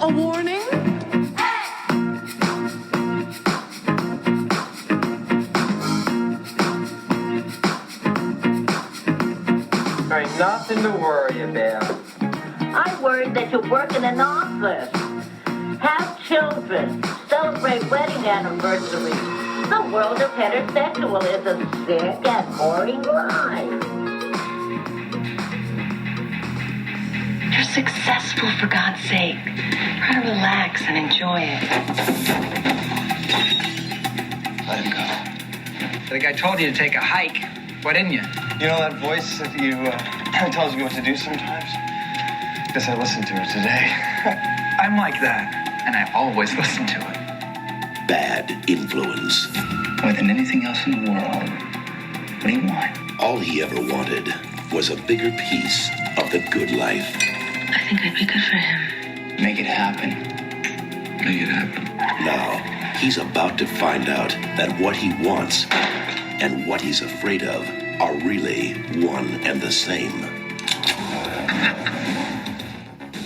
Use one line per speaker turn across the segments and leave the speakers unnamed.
A warning?
There ain't nothing to worry about.
I'm worried that you work in an office, have children, celebrate wedding anniversaries. The world of heterosexual is a sick and boring life.
You're successful, for God's sake. Try to relax and enjoy it.
Let him go. I think I told you to take a hike. Why didn't you?
You know that voice that you tells you what to do sometimes? Guess I listened to it today.
I'm like that, and I always listen to it.
Bad influence.
More than anything else in the world, what do you want?
All he ever wanted was a bigger piece of the good life.
I think I'd be good for him.
Make it happen. Make it happen.
Now, he's about to find out that what he wants and what he's afraid of are really one and the same.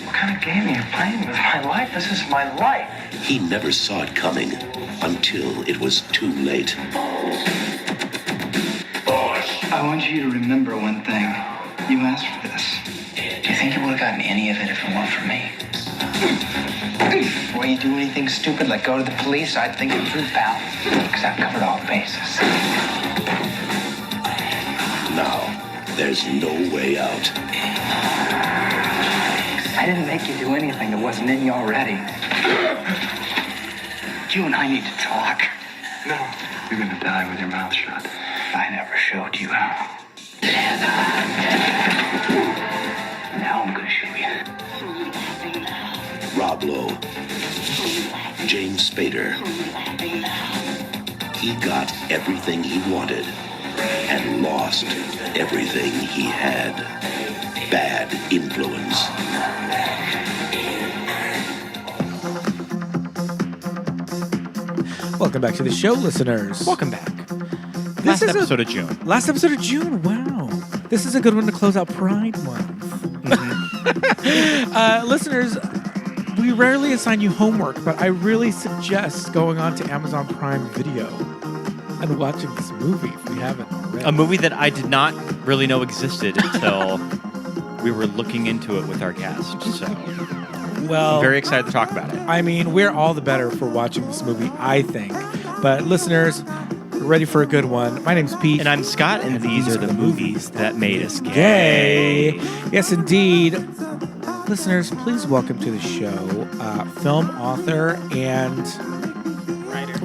What kind of game are you playing with my life? This is my life.
He never saw it coming until it was too late.
I want you to remember one thing. You asked for this. Do you think you would have gotten any of it if it weren't for me? Before you do anything stupid like go to the police, I'd think it through, pal. Because I've covered all the bases.
Now, there's no way out.
I didn't make you do anything that wasn't in you already. You and I need to talk.
No, you're gonna die with your mouth shut.
I never showed you how. Now I'm gonna show you.
Rob Lowe. James Spader. He got everything he wanted and lost everything he had. Bad influence.
Welcome back to the show, listeners.
Welcome back.
This
Last
is
episode of June.
Last episode of June. Wow. This is a good one to close out Pride Month. Listeners, we rarely assign you homework, but I really suggest going on to Amazon Prime Video and watching this movie if we haven't already.
A movie that I did not really know existed until we were looking into it with our guest. So,
well,
I'm very excited to talk about it.
I mean, we're all the better for watching this movie, I think. But listeners, we're ready for a good one. My name's Pete.
And I'm Scott, and these are the movies that made us gay.
Yes, indeed. Listeners, please welcome to the show film author and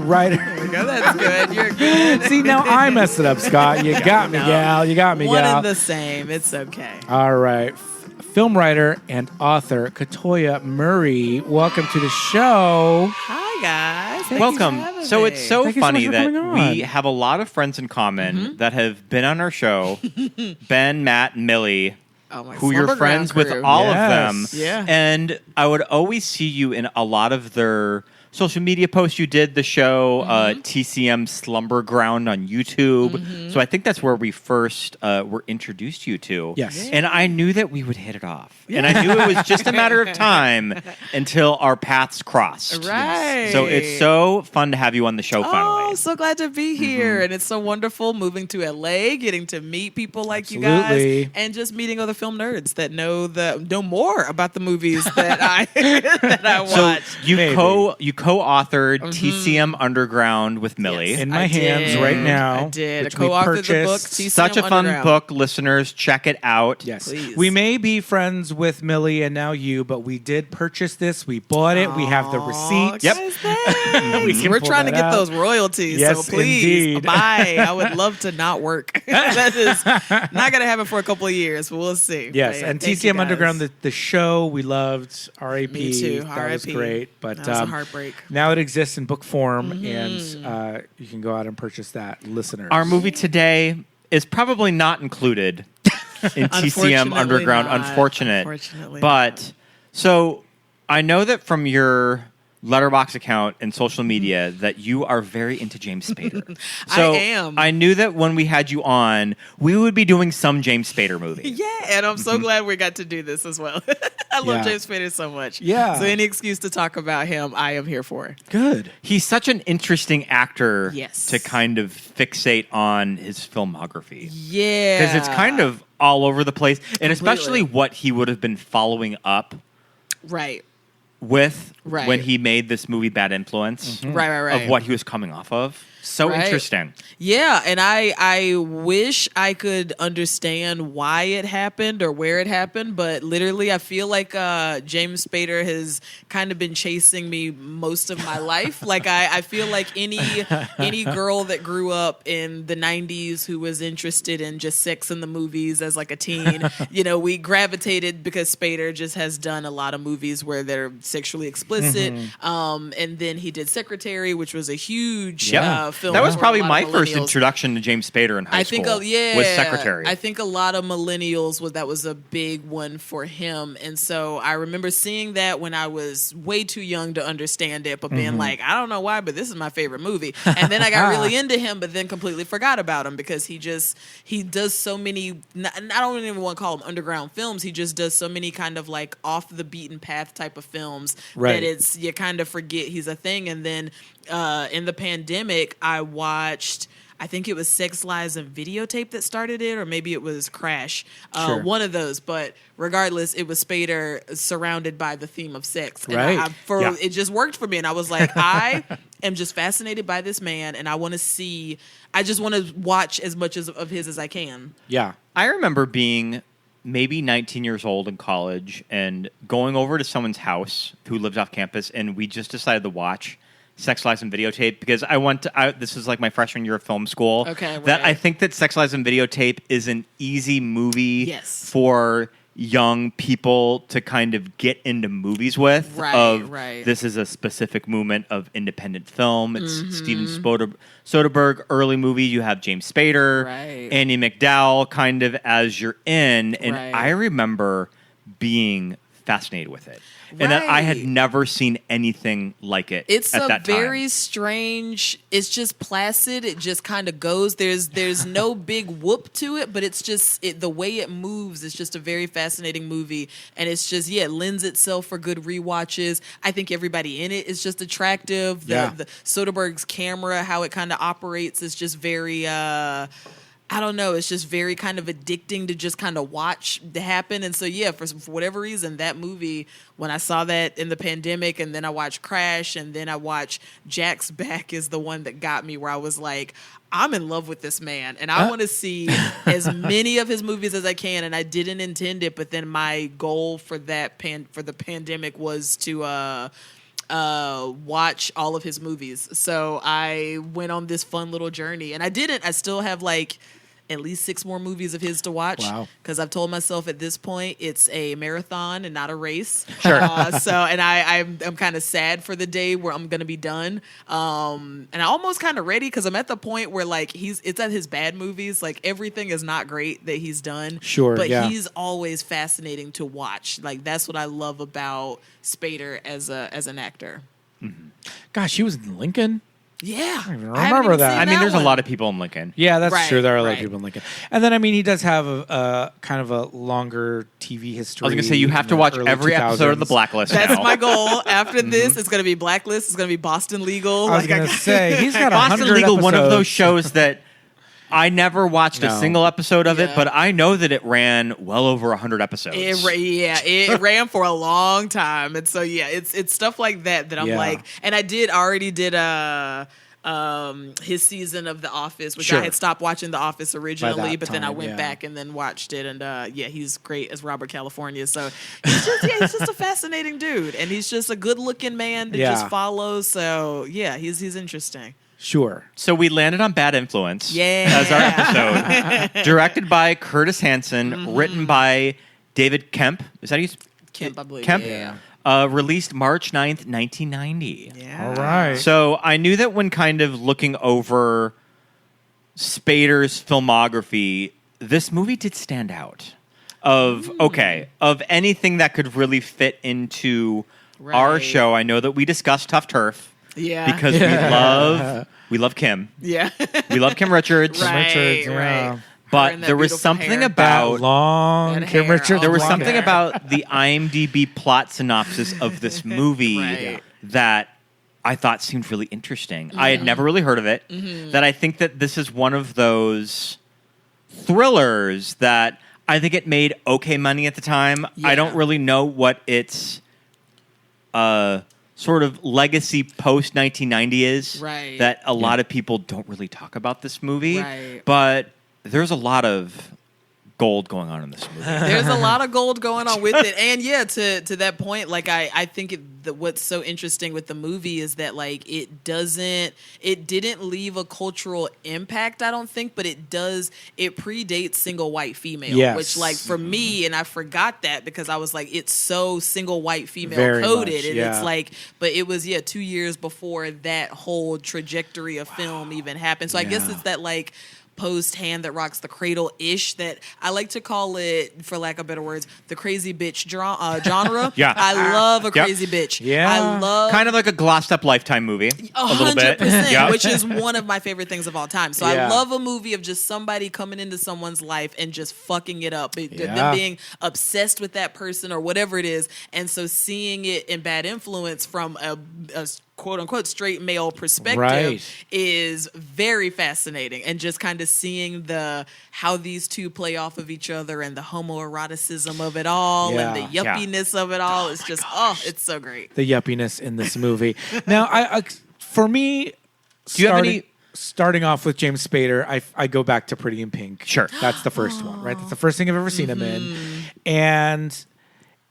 writer.
There we go. That's good. You're good.
See, now I messed it up, Scott. You got me, gal. You got me,
One
gal.
and the same. It's okay.
All right. Film writer and author Quatoyiah Murray, welcome to the show.
Hi, guys.
Welcome. So it's so
Thank you so
funny
much for coming
that
on.
we have a lot of friends in common that have been on our show. Ben, Matt, and Millie.
Oh, my
Who you're
Slumber
friends
Ground
with
crew.
all of
Yes.
them.
Yeah.
And I would always see you in a lot of their social media posts. You did the show TCM Slumber Ground on YouTube. So I think that's where we first were introduced you to.
Yes. Yeah.
And I knew that we would hit it off. And I knew it was just a matter of time until our paths crossed.
Right.
So it's so fun to have you on the show finally.
Oh, so glad to be here. And it's so wonderful moving to LA, getting to meet people like you
Absolutely.
guys, and just meeting other film nerds that know more about the movies that I that I watch.
So you
Maybe.
co-authored TCM Underground with Millie.
Yes.
In my
I
hands
did.
right now.
I did. I
which we
co-authored the book.
purchased.
TCM
Such a fun
Underground.
book, listeners. Check it out.
Yes.
Please.
We may be friends with Millie and now you, but we did purchase this. We bought it. We have the receipt.
Yep.
Guys, thanks.
We can
We're
pull
trying to
that
get
out.
those royalties,
Yes,
so please
indeed.
buy. I would love to not work. That is not going to happen for a couple of years, but we'll see.
Yes,
But yeah,
and
thank you
TCM
guys.
Underground, the show we loved. R.A.P.
Me too.
That was
R.I.P..
great. But
That was a heartbreak.
now it exists in book form, and you can go out and purchase that, listeners.
Our movie today is probably not included in TCM
Unfortunately
Underground.
not.
Unfortunate.
Unfortunately
But so I know that from your Letterboxd account and social media that you are very into James Spader. So
I am.
I knew that when we had you on, we would be doing some James Spader movie.
Yeah, and I'm so glad we got to do this as well. I love
Yeah.
James Spader so much.
Yeah.
So any excuse to talk about him, I am here for.
Good.
He's such an interesting actor
Yes.
to kind of fixate on his filmography.
Yeah.
Because it's kind of all over the place. And especially
Completely.
what he would have been following up
right.
with
Right.
when he made this movie Bad Influence.
Right.
Of what he was coming off of. So
Right.
interesting.
Yeah, and I wish I could understand why it happened or where it happened, but literally I feel like James Spader has kind of been chasing me most of my life. Like I feel like any girl that grew up in the 90s who was interested in just sex in the movies as like a teen, we gravitated because Spader just has done a lot of movies where they're sexually explicit. And then he did Secretary, which was a huge film.
That was
for
probably
a lot
my
of
first
millennials.
introduction to James Spader in high school. Was Secretary.
I think a lot of millennials that was a big one for him, and so I remember seeing that when I was way too young to understand it, but being like, I don't know why, but this is my favorite movie. And then I got really into him, but then completely forgot about him because he does so many. I don't even want to call them underground films. He just does so many kind of like off the beaten path type of films that you kind of forget he's a thing. And then in the pandemic, I watched, I think it was Sex, Lies, and Videotape that started it, or maybe it was Crash. One of those. But regardless, it was Spader surrounded by the theme of sex. And it just worked for me. And I was like, I am just fascinated by this man, and I just want to watch as much of his as I can.
Yeah.
I remember being maybe 19 years old in college and going over to someone's house who lived off campus, and we just decided to watch Sex, Lies, and Videotape because this is like my freshman year of film school.
Okay, right.
That I think that Sex, Lies, and Videotape is an easy movie for young people to kind of get into movies with.
Right.
This is a specific movement of independent film. It's Steven Soderbergh early movie. You have James Spader, Andy McDowell kind of as you're in. And I remember being fascinated with it. And that I had never seen anything like it
It's
at
a
that time.
very strange, it's just placid. It just kind of goes. There's no big whoop to it, but it's just the way it moves. It's just a very fascinating movie. And it's just, it lends itself for good rewatches. I think everybody in it is just attractive. The Soderbergh's camera, how it kind of operates is just very... I don't know. It's just very kind of addicting to just kind of watch happen. And so, for whatever reason, that movie, when I saw that in the pandemic, and then I watched Crash, and then I watched Jack's Back is the one that got me where I was like, I'm in love with this man. And I want to see as many of his movies as I can. And I didn't intend it. But then my goal for for the pandemic was to... watch all of his movies. So I went on this fun little journey, and I still have like at least 6 more movies of his to watch.
Wow.
Because I've told myself at this point it's a marathon and not a race.
Sure.
And I'm kind of sad for the day where I'm going to be done. And I'm almost kind of ready because I'm at the point where like it's at his bad movies. Like everything is not great that he's done.
Sure,
But
yeah.
he's always fascinating to watch. Like that's what I love about Spader as an actor.
Gosh, he was in Lincoln.
Yeah.
I don't even
I haven't
remember
even
that.
seen
I mean, there's
one.
a lot of people in Lincoln.
Yeah, that's
Right,
true. There are a lot of
right.
people in Lincoln. And then, I mean, he does have a kind of a longer TV history.
I was going to say, you have
in
to
the
watch
early
every episode of The
2000s.
Blacklist
That's
now.
my goal. After this, it's going to be Blacklist. It's going to be Boston Legal.
I was going to say, he's got
Boston
100
Legal, one of those
episodes.
shows that I never watched a
No.
single episode of it,
Yeah.
but I know that it ran well over 100 episodes.
It ran for a long time. And so, it's stuff like that I'm
Yeah.
like, and I already did his season of The Office, which
Sure.
I had stopped watching The Office originally,
that
but then I
time,
went
yeah.
back and then watched it. And he's great as Robert California. So he's just a fascinating dude. And he's just a good looking man to just follow. So he's interesting.
Sure.
So we landed on Bad Influence
Yeah.
as our episode. Directed by Curtis Hanson, written by David Kemp. Is that how you
Kemp, I believe.
Kemp?
Yeah.
Released March 9th, 1990.
Yeah.
All right.
So I knew that when kind of looking over Spader's filmography, this movie did stand out. Of anything that could really fit into our
Right.
show, I know that we discussed Tough Turf.
Yeah.
Because we love Kim.
Yeah.
We love Kim Richards.
Right,
Richards, yeah.
right.
But
and that
there was
beautiful
something
hair.
That
about
long
That
Kim
hair,
Richards.
there was
long
something
hair.
about the IMDb plot synopsis of this movie
Right.
that I thought seemed really interesting. I had never really heard of it. That I think that this is one of those thrillers that I think it made okay money at the time. I don't really know what its sort of legacy post 1990 is.
Right.
That a lot of people don't really talk about this movie.
Right.
But there's a lot of gold going on in this movie.
There's a lot of gold going on with it, and yeah, to that point, like I think what's so interesting with the movie is that like it didn't leave a cultural impact, I don't think, but it predates single white female,
Yes.
which like for me, and I forgot that because I was like, it's so single white female
Very
coded,
much,
and
yeah.
it's like, but it was 2 years before that whole trajectory of film even happened. So I guess
Yeah.
it's that like post Hand That Rocks the Cradle-ish that I like to call it, for lack of better words, the crazy bitch genre.
Yeah.
I love a
Yep.
crazy bitch.
Yeah.
I love
Kind of like a glossed up Lifetime movie. A little bit.
100%,
Yeah.
which is one of my favorite things of all time. So
Yeah.
I love a movie of just somebody coming into someone's life and just fucking it up.
Yeah.
Them being obsessed with that person or whatever it is. And so seeing it in Bad Influence from a quote unquote straight male perspective
Right.
is very fascinating, and just kind of seeing how these two play off of each other and the homoeroticism of it all and the
Yeah.
yuppiness of it all. It's just it's so great.
The yuppiness in this movie. Now, for me,
Do you have any-
starting off with James Spader, I go back to Pretty in Pink.
Sure.
That's the first one, right? That's the first thing I've ever seen him in. And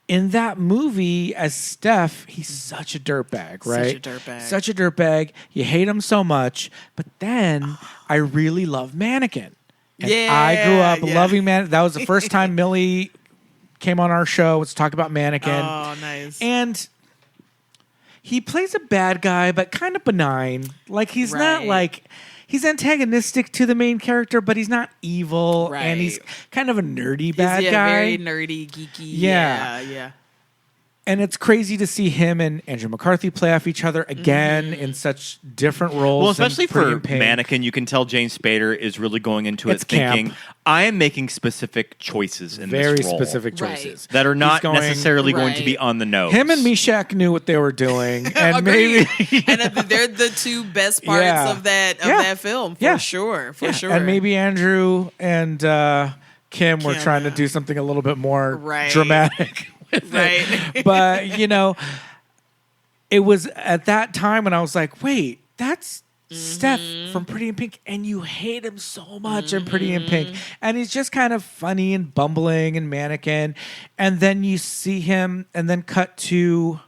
in that movie, as Steph, he's such a dirtbag, right?
Such a dirtbag.
Such a dirtbag. You hate him so much. But then I really love Mannequin. And I grew up loving Mannequin. That was the first time Millie came on our show to talk about Mannequin.
Oh, nice.
And he plays a bad guy, but kind of benign. Like, he's not
Right.
like... He's antagonistic to the main character, but he's not evil.
Right.
And he's kind of a nerdy bad
He's,
guy.
very nerdy, geeky.
Yeah.
Yeah.
And it's crazy to see him and Andrew McCarthy play off each other again in such different roles.
Well,
than
especially
Pretty
for
in Pink.
Mannequin, you can tell James Spader is really going into
It's
it thinking,
camp.
I am making specific choices in
Very
this role
specific
Right.
choices.
that are not
He's going-
necessarily going to
Right.
be on the nose.
Him and Meshack knew what they were doing, and
Agreed.
maybe
And they're the two best parts
Yeah.
of that
Yeah.
that film, for
Yeah.
sure. For
Yeah,
sure.
and maybe Andrew and Kim were
Kim,
trying to
yeah.
do something a little bit more
Right.
dramatic. with it.
Right.
But it was at that time when I was like, wait, that's Steph from Pretty in Pink, and you hate him so much in Pretty in Pink. And he's just kind of funny and bumbling and Mannequin. And then you see him and then cut to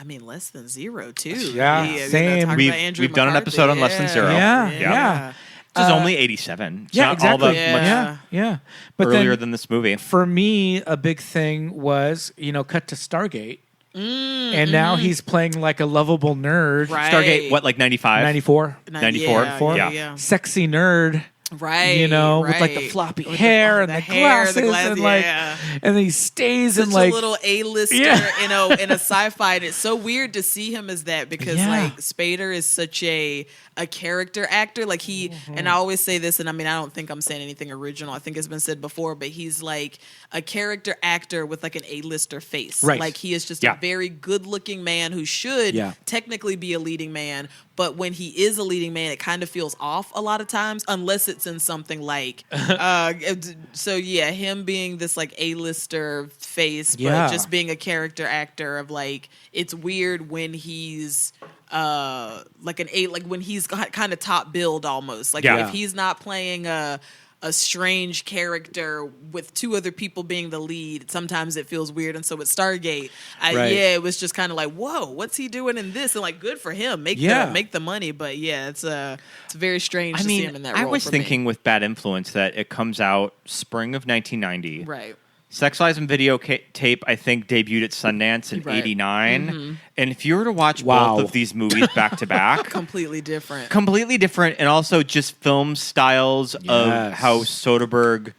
I mean, Less Than Zero, too.
Yeah, same.
talking
We've-
about Andrew
we've done an
McCarthy.
episode on Less Than Zero.
Yeah.
Which is only 87. It's
Yeah,
not
exactly.
all that much
Yeah. But
earlier
then
than this movie.
for me, a big thing was, cut to Stargate. And now he's playing like a lovable nerd.
Right.
Stargate, what, like 95?
94.
94?
Yeah.
Sexy nerd.
Right.
With like the
right.
floppy
With
hair and
the
the
hair,
glasses,
the glasses,
and like,
yeah.
and then he stays
Such
in like
a little A-lister
Yeah.
in a sci-fi. And it's so weird to see him as that because
Yeah.
like Spader is such a character actor. Like he, and I always say this, and I mean, I don't think I'm saying anything original. I think it's been said before, but he's like a character actor with like an A-lister face.
Right.
Like he is just
Yeah.
a very good-looking man who should
Yeah.
technically be a leading man. But when he is a leading man, it kind of feels off a lot of times, unless it's in something like, so yeah, him being this like A-lister face, but
Yeah.
just being a character actor of like, it's weird when he's like when he's kind of top billed almost. Like
Yeah.
if he's not playing a strange character with two other people being the lead, sometimes it feels weird. And so with Stargate,
Right.
it was just kind of like, whoa, what's he doing in this? And like, good for him, make the money. But yeah, it's very strange
I
to see him
mean,
in that role.
I was
for me.
thinking with Bad Influence that it comes out spring of 1990.
right.
Sex Lies and Videotape, I think, debuted at Sundance in
Right.
89. And if you were to watch
Wow.
both of these movies back to back,
Completely different.
completely different, and also just film styles of
Yes.
how Soderbergh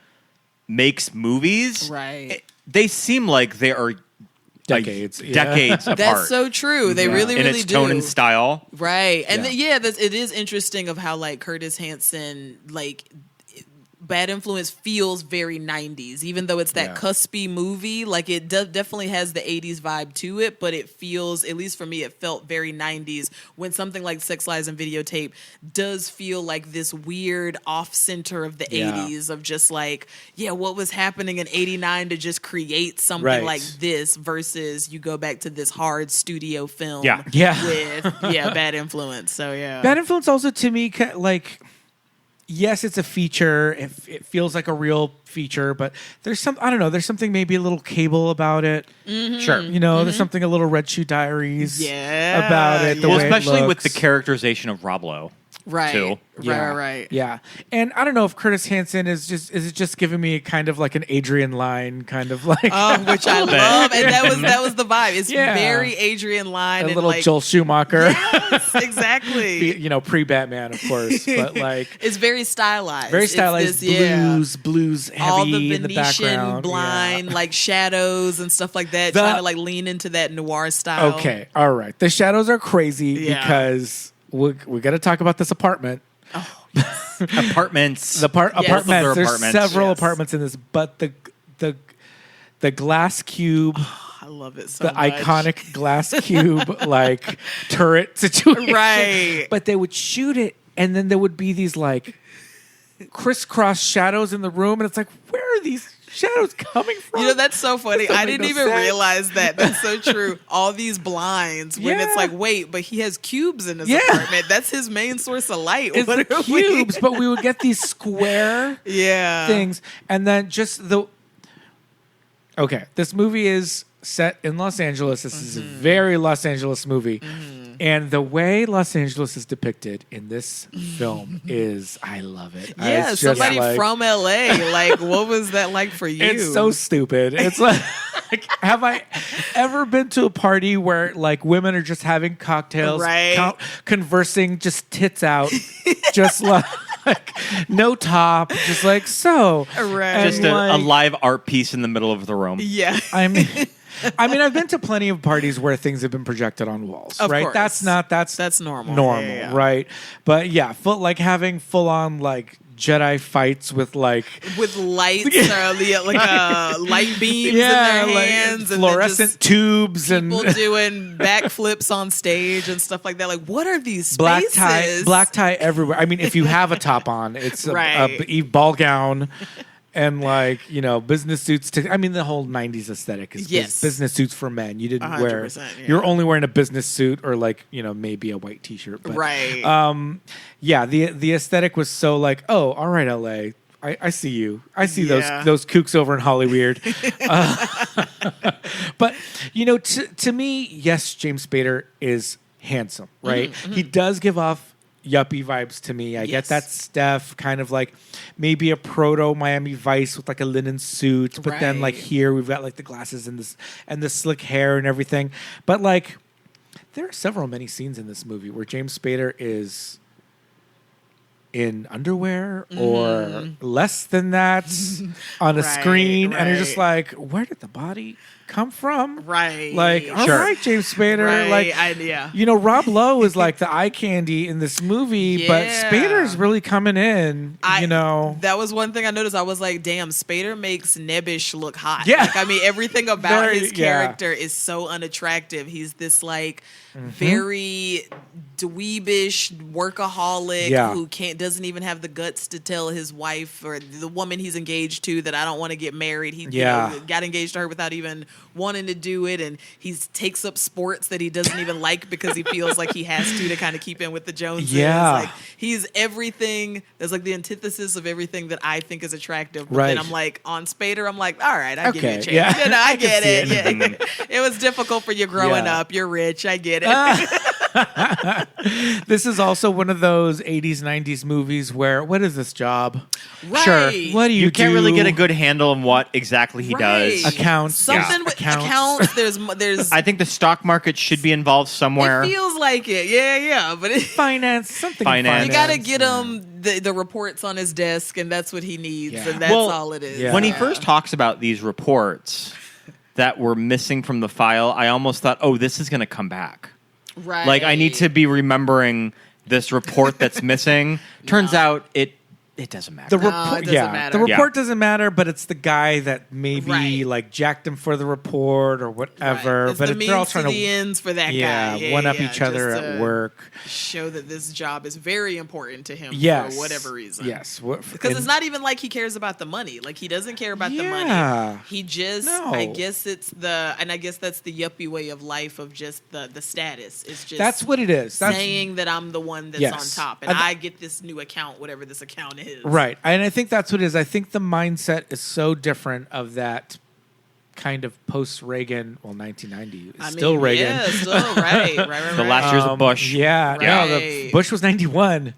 makes movies.
Right.
They seem like they are
decades. Yeah.
decades apart.
That's so true. They really,
in
really
its
do.
tone and style.
Right. And
Yeah.
it is interesting of how like Curtis Hanson, like Bad Influence feels very 90s, even though it's that cuspy movie. Like it definitely has the 80s vibe to it, but it feels, at least for me, it felt very 90s when something like Sex, Lies, and Videotape does feel like this weird off center of the 80s of just like, what was happening in 89 to just create something like this versus you go back to this hard studio film with Bad Influence. So
Bad Influence also to me, like, yes, it's a feature. It feels like a real feature, but there's there's something maybe a little cable about it.
Sure.
There's something a little Red Shoe Diaries about it.
Well, especially with the characterization of Rob Lowe.
Right.
Too.
Right.
Yeah. And I don't know if Curtis Hanson is it just giving me kind of like an Adrian Lyne kind of like
which I love. And that was the vibe. It's very Adrian Lyne.
A
and
little
like,
Joel Schumacher.
Yes, exactly.
Pre-Batman, of course. But like
it's very stylized.
Very stylized.
This,
blues heavy
all the
in the background.
blind, like shadows and stuff like that. Trying to like lean into that noir style.
Okay. All right. The shadows are crazy because we got to talk about this apartment.
Apartments.
Apartments. There's several apartments in this, but the glass cube.
I love it so
the
much.
Iconic glass cube like turret situation.
Right.
But they would shoot it, and then there would be these like crisscross shadows in the room, and it's like, where are these shadows coming from?
That's so funny. I didn't even realize that. That's so true. All these blinds when it's like, wait, but he has cubes in his apartment. That's his main source of light.
It's the cubes, but we would get these square things. And then just this movie is set in Los Angeles. This is a very Los Angeles movie. And the way Los Angeles is depicted in this film I love it.
Yeah,
it's
somebody
just
from LA. Like, what was that like for you?
It's so stupid. It's like, have I ever been to a party where like women are just having cocktails, conversing, just tits out, just like no top, just like so.
Right.
Just a live art piece in the middle of the room.
Yeah.
I mean, I've been to plenty of parties where things have been projected on walls,
of
right?
course.
That's
normal.
Normal, right? But like having full on like Jedi fights with lights or light
beams in their hands, and
fluorescent tubes, and
people doing backflips on stage and stuff like that. Like, what are these spaces?
Black tie everywhere. I mean, if you have a top on, it's a ball gown. And like, business suits. The whole 90s aesthetic is business suits for men. You didn't wear. You're only wearing a business suit or like, maybe a white T-shirt. But, the aesthetic was so like, oh, all right, LA. I see you. I see those kooks over in Hollyweird. But to me, yes, James Spader is handsome, right? Mm-hmm. He does give off yuppie vibes to me. I get that Steph kind of like maybe a proto Miami Vice with like a linen suit, but then like here we've got like the glasses and the slick hair and everything. But like there are many scenes in this movie where James Spader is in underwear or less than that on a screen, and you're just like, where did the body come from?
Right.
Like, all right, James Spader.
Right.
Like, Rob Lowe is like the eye candy in this movie, but Spader's really coming in,
That was one thing I noticed. I was like, damn, Spader makes Nebbish look hot.
Yeah.
Like, everything about his character is so unattractive. He's this like very dweebish workaholic who doesn't even have the guts to tell his wife or the woman he's engaged to that I don't want to get married. He got engaged to her without even wanting to do it, and he takes up sports that he doesn't even like because he feels like he has to kind of keep in with the Joneses. Like, he's everything. There's like the antithesis of everything that I think is attractive. But then I'm like, on Spader, I'm like, all right, I give you a chance.
Yeah.
I get it. Yeah. It was difficult for you growing up. You're rich. I get it.
This is also one of those 80s, 90s movies where, what is this job?
Right.
Sure. What do you
can't really get a good handle on what exactly he does.
Accounts.
Something with accounts. There's.
I think the stock market should be involved somewhere.
It feels like it. Yeah. But
finance.
You got to get him the reports on his desk, and that's what he needs, and that's all it is.
When he first talks about these reports that were missing from the file, I almost thought, oh, this is going to come back.
Right.
Like, I need to be remembering this report that's missing. Turns out it It doesn't matter.
The report,
it doesn't matter.
the report doesn't matter, but it's the guy that maybe
Right.
like jacked him for the report or whatever.
Right. It's
But
the
they're all
means
trying
to the ends for that guy.
one up
Yeah,
each other
just
at
to
work.
Show that this job is very important to him
Yes,
for whatever reason.
Yes,
Because it's not even like he cares about the money. Like he doesn't care about the
Yeah.
money. He just,
No.
I guess I guess that's the yuppie way of life of just the status. It's just
That's what it is. That's
saying that I'm the one that's
Yes.
on top and
I
I get this new account, whatever this account is.
right, and I think that's what it is. I think the mindset is so different of that kind of post Reagan. Well, 1990 is still Reagan.
Yeah, still right.
The last years of Bush.
Yeah, no,
Right.
Bush was 91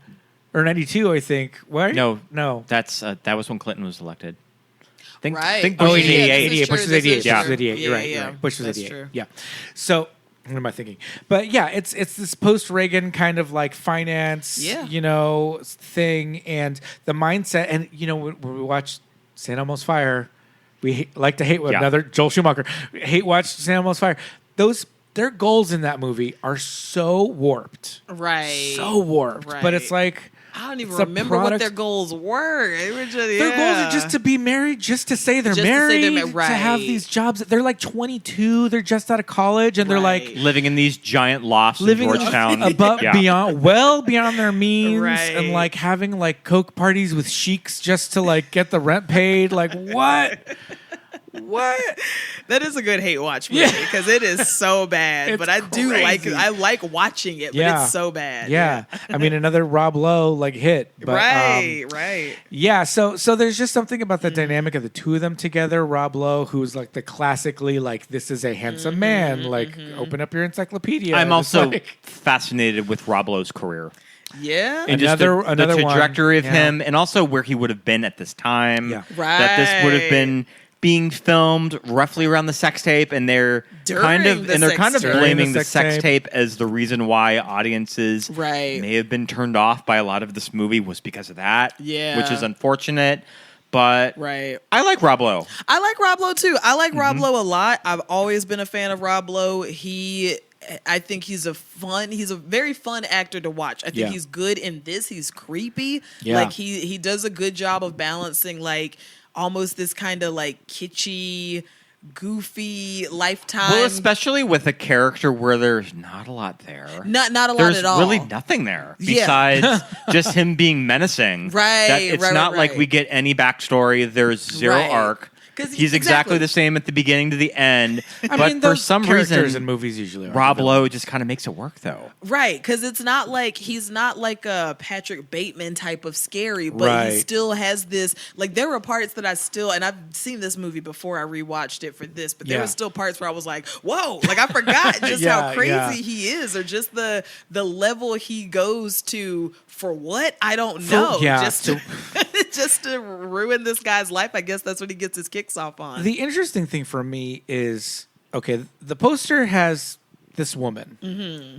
or 92, I think. What?
No. That's that was when Clinton was elected. I
Right.
think Bush
Oh,
was
yeah,
88.
this is
Bush was
true,
88.
this is
Bush was
true.
88. You're right.
Yeah,
You're right. Bush was
that's
88.
true.
Yeah. So what am I thinking? But yeah, it's this post Reagan kind of like finance, thing, and the mindset. And when we watch St. Elmo's Fire, we like to hate another Joel Schumacher. Watch St. Elmo's Fire. Their goals in that movie are so warped,
Right.
so warped.
Right.
But it's like.
I don't even
It's a
remember what
product-
their goals were. They were just,
Their goals are just to be married, just to say they're
Just to say
married,
they're
to
right.
have these jobs. They're like 22. They're just out of college, and they're
Right.
like
Living in these giant lofts
living
in Georgetown.
above, beyond their means,
Right.
and like having like coke parties with sheiks just to like get the rent paid. Like what? What?
That is a good hate watch movie because it is so bad.
It's
But I do
crazy.
I like watching it, but
Yeah.
it's so bad.
Yeah. I mean, another Rob Lowe like hit. But,
Right.
Yeah, so there's just something about the dynamic of the two of them together. Rob Lowe, who's like the classically like this is a handsome man, like open up your encyclopedia.
I'm
And it's
also
like-
fascinated with Rob Lowe's career.
Yeah.
And just
Another
the
one.
trajectory of
Yeah.
him, and also where he would have been at this time.
Yeah.
That this would have
Right.
been being filmed roughly around the sex tape, and they're
During
kind of
the sex tape.
blaming
During the
the
sex
sex tape as the reason why audiences
Right.
may have been turned off by a lot of this movie was because of that.
Yeah.
Which is unfortunate. But
Right.
I like Rob Lowe.
I like Rob Lowe too. I like Rob
Mm-hmm.
Lowe a lot. I've always been a fan of Rob Lowe. I think he's a very fun actor to watch. I think
Yeah.
he's good in this. He's creepy.
Yeah.
Like he does a good job of balancing like almost this kind of like kitschy, goofy Lifetime.
Well, especially with a character where there's not a lot there.
Not a lot
There's
at all.
really nothing there
Yeah.
besides just him being menacing.
Right,
That it's
right,
not
right,
like
right.
we get any backstory. There's zero
Right.
arc.
'Cause
He's exactly the same at the beginning to the end.
I
but
mean,
for
those
some
characters
reason,
in movies usually are
Rob
the
Lowe just kind of makes it work, though.
Right, because it's not like he's not like a Patrick Bateman type of scary, but
Right.
he still has this. Like there were parts that I still, and I've seen this movie before. I rewatched it for this, but there
Yeah.
were still parts where I was like, "Whoa!" Like I forgot just
Yeah,
how crazy
yeah.
he is, or just the level he goes to for what I don't know.
yeah,
just to just to ruin this guy's life. I guess that's what he gets his kicks off on.
The interesting thing for me is, okay, the poster has this woman,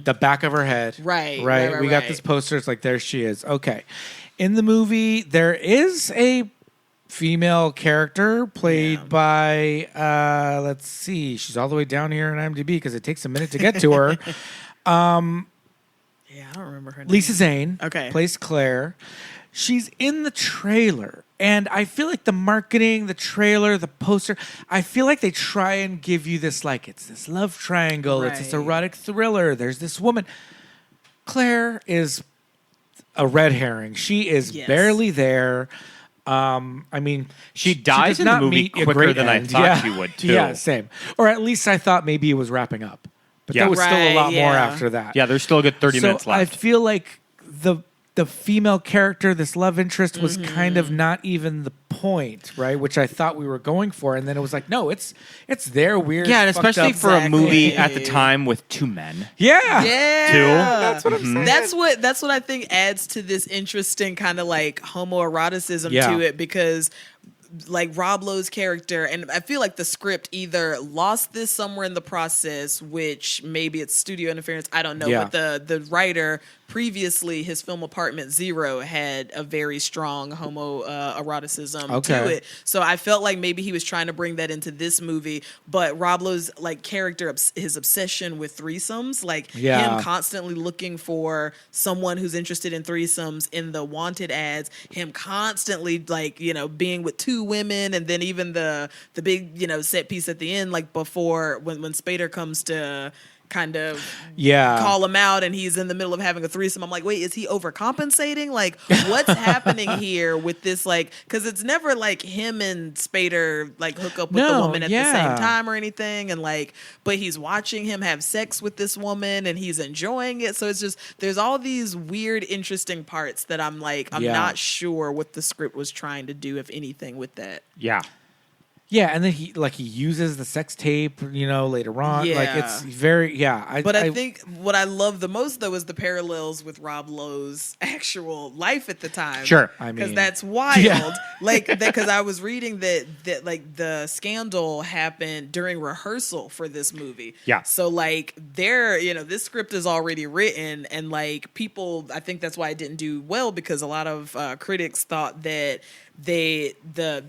the back of her head.
Right.
We got
right.
this poster. It's like, there she is. Okay. In the movie, there is a female character played by, let's see, she's all the way down here in IMDb because it takes a minute to get to her.
Yeah, I don't remember her name.
Lisa Zane
Okay.
plays Claire. She's in the trailer. And I feel like the marketing, the trailer, the poster, I feel like they try and give you this, like, it's this love triangle. It's this
Right.
erotic thriller. There's this woman. Claire is a red herring. She is
Yes.
barely there. I mean,
She
does
dies in the
not
movie
meet a
quicker
great
than I
end.
thought
Yeah.
she would, too.
Yeah, same. Or at least I thought maybe it was wrapping up. But
Yeah.
there was still a
Right,
lot more
yeah.
after that.
Yeah, there's still a good 30 minutes
I
left.
feel like the female character, this love interest, was kind
Mm-hmm.
of not even the point, right? Which I thought we were going for, and then it was like, no, it's their weird.
Yeah, and
fucked
especially
up-
for a movie at the
Exactly.
time with two men.
Yeah,
Yeah,
Two?
That's what I'm saying.
That's what I think adds to this interesting kind of like homoeroticism
Yeah.
to it, because like Rob Lowe's character, and I feel like the script either lost this somewhere in the process, which maybe it's studio interference, I don't know,
Yeah.
but the writer previously, his film Apartment Zero had a very strong homo eroticism to it. So I felt like maybe he was trying to bring that into this movie, but Rob Lowe's like character, his obsession with threesomes, like him constantly looking for someone who's interested in threesomes in the wanted ads, him constantly like, you know, being with two women, and then even the big, you know, set piece at the end, like before when Spader comes to kind of call him out and he's in the middle of having a threesome. I'm like, wait, is he overcompensating? Like, what's happening here with this? Like, because it's never like him and Spader like hook up with the woman at the same time or anything. And like, but he's watching him have sex with this woman and he's enjoying it. So it's just, there's all these weird, interesting parts that I'm like, I'm not sure what the script was trying to do, if anything, with that.
Yeah. Yeah, and then he uses the sex tape, you know, later on.
Yeah.
Like, it's very, I
think what I love the most, though, is the parallels with Rob Lowe's actual life at the time.
Sure.
I mean,
because that's wild. Like, because I was reading that like the scandal happened during rehearsal for this movie.
Yeah.
So like this script is already written, and like people, I think that's why it didn't do well, because a lot of critics thought that the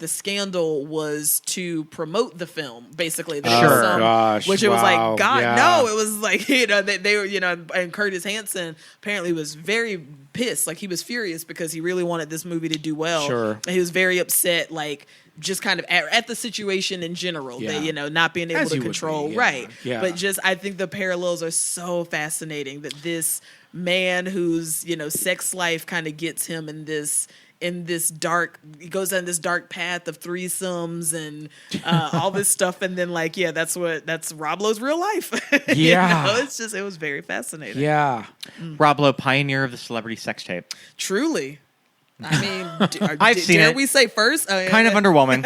scandal was to promote the film, basically. Which it was like, God, no, it was like, you know, they were, you know, and Curtis Hanson apparently was very pissed. Like, he was furious because he really wanted this movie to do well.
Sure.
And he was very upset, like, just kind of at the situation in general, that, you know, not being able to control. Right. Yeah. But just, I think the parallels are so fascinating, that this man whose, you know, sex life kind of gets him in this dark, he goes down this dark path of threesomes and all this stuff, and then like, that's Rob Lowe's real life.
Yeah.
You know, it was very fascinating.
Yeah.
Rob Lowe, pioneer of the celebrity sex tape.
Truly. I mean,
I've seen it.
Dare we say first?
Kind of underwhelming.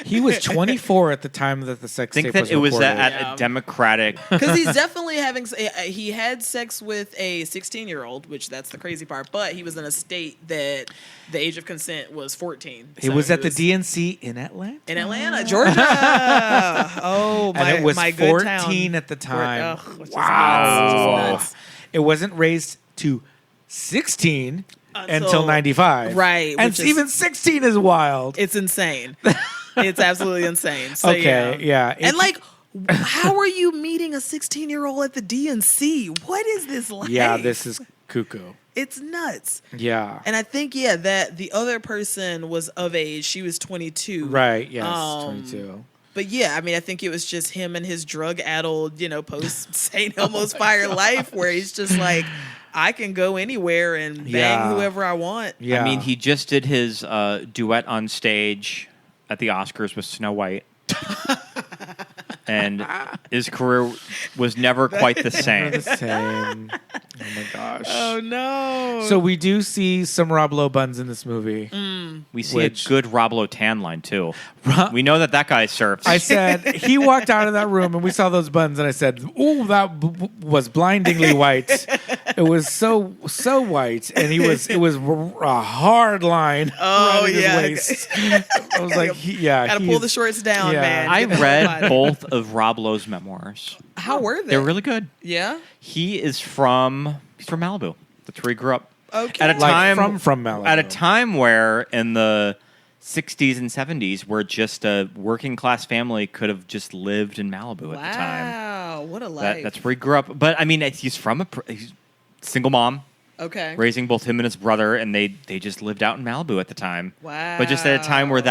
He was 24 at the time that the sex tape was recorded.
It was at a Democratic.
Because he's definitely he had sex with a 16-year-old, which that's the crazy part, but he was in a state that the age of consent was 14.
He was at the DNC in Atlanta?
In Atlanta, Georgia.
And it was
my
14
good town.
at the time.
Wow.
It wasn't raised to 16 until 95.
Right.
And even 16 is wild.
It's insane. It's absolutely insane. So,
yeah.
And like, how are you meeting a 16-year-old at the DNC? What is this like?
Yeah, this is cuckoo.
It's nuts.
Yeah.
And I think, that the other person was of age. She was 22.
Right, yes, 22.
But I mean, I think it was just him and his drug-addled, you know, post-St. Elmo's Fire life, where he's just like, I can go anywhere and bang whoever I want.
Yeah.
I mean, he just did his duet on stage at the Oscars with Snow White. And his career was never quite the same.
Never the same. Oh my gosh.
Oh no.
So we do see some Rob Lowe buns in this movie.
We see a good Rob Lowe tan line too. We know that guy surfs.
I said, he walked out of that room and we saw those buns and I said, ooh, that was blindingly white. It was so white, and it was a hard line.
Oh
his waist. I was like,
gotta pull the shorts down, man.
I read both of Rob Lowe's memoirs.
How were they?
They're really good.
Yeah.
He's from Malibu. That's where he grew up.
Okay.
At a time from Malibu.
At a time where in the 60s and 70s, where just a working class family could have just lived in Malibu at the time.
Wow, what a life.
That's where he grew up. But I mean, he's single mom.
Okay.
Raising both him and his brother, and they just lived out in Malibu at the time.
Wow.
But just at a time where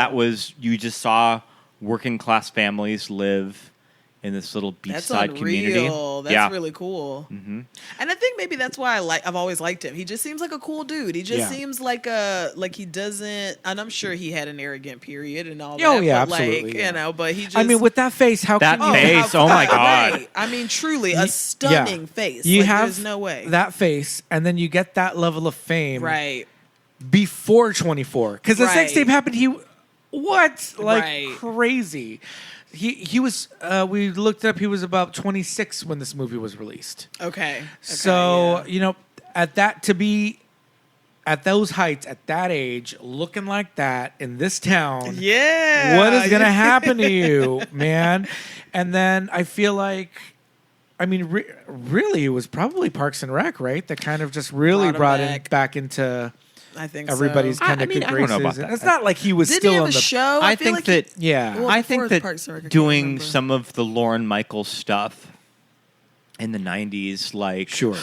you just saw working class families live in this little beachside community.
That's really cool.
Mm-hmm.
And I think maybe that's why I've always liked him. He just seems like a cool dude. He just seems like he doesn't, and I'm sure he had an arrogant period and all that.
Oh yeah,
but
absolutely.
you know, but he just,
I mean, with that face, how
that
can you?
Face, oh my God.
Right. I mean, truly a stunning face.
You have
there's no way.
that face, and then you get that level of fame
Right.
before 24. Because the sex tape happened,
Right.
crazy. He was, we looked up, he was about 26 when this movie was released.
Okay.
So, you know, at that, to be at those heights, at that age, looking like that in this town.
Yeah.
What is going to happen to you, man? And then I feel like, I mean, really, it was probably Parks and Rec, right? That kind of just really brought him back into
I think
everybody's
so.
kind of good
I don't
graces.
know about that.
It's not like he was
Did
still
he have
on
a
the
show?
I
feel
think
like
that
yeah.
Well,
I
before
think
Parks and Rec, I
that
can't
doing
remember.
some of the Lauren Michaels stuff in the 90s, like
Sure.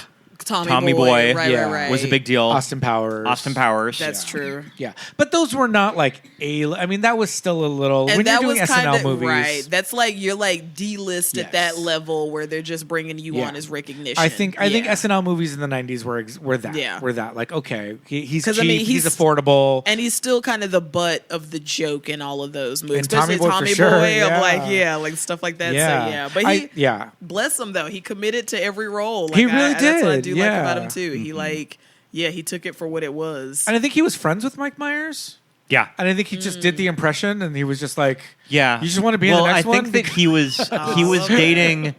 Tommy Boy,
right,
yeah,
right.
was a big deal.
Austin Powers.
That's true.
Yeah, but those were not like I mean, that was still a little.
And
when
that
you're
was
doing
kind
SNL
of
movies,
right. That's like you're like D-list at that
Yes.
level where they're just bringing you
Yeah.
on as recognition.
I think
Yeah.
SNL movies in the '90s were that.
Yeah.
Were that like okay? He's
'Cause,
cheap.
I mean,
he's
he's-
affordable.
And he's still kind of the butt of the joke in all of those movies.
And Tommy
Especially
Boy for
Tommy
sure,
Boy of
yeah.
like stuff like that.
Yeah.
So yeah. But
yeah.
bless him though. He committed to every role. Like,
He really
That's what I
did,
do like
yeah.
about him too. He he took it for what it was.
And I think he was friends with Mike Myers.
Yeah.
And I think he just did the impression, and he was just like,
Yeah.
You just want to be in the next
I
one?
think that he was dating,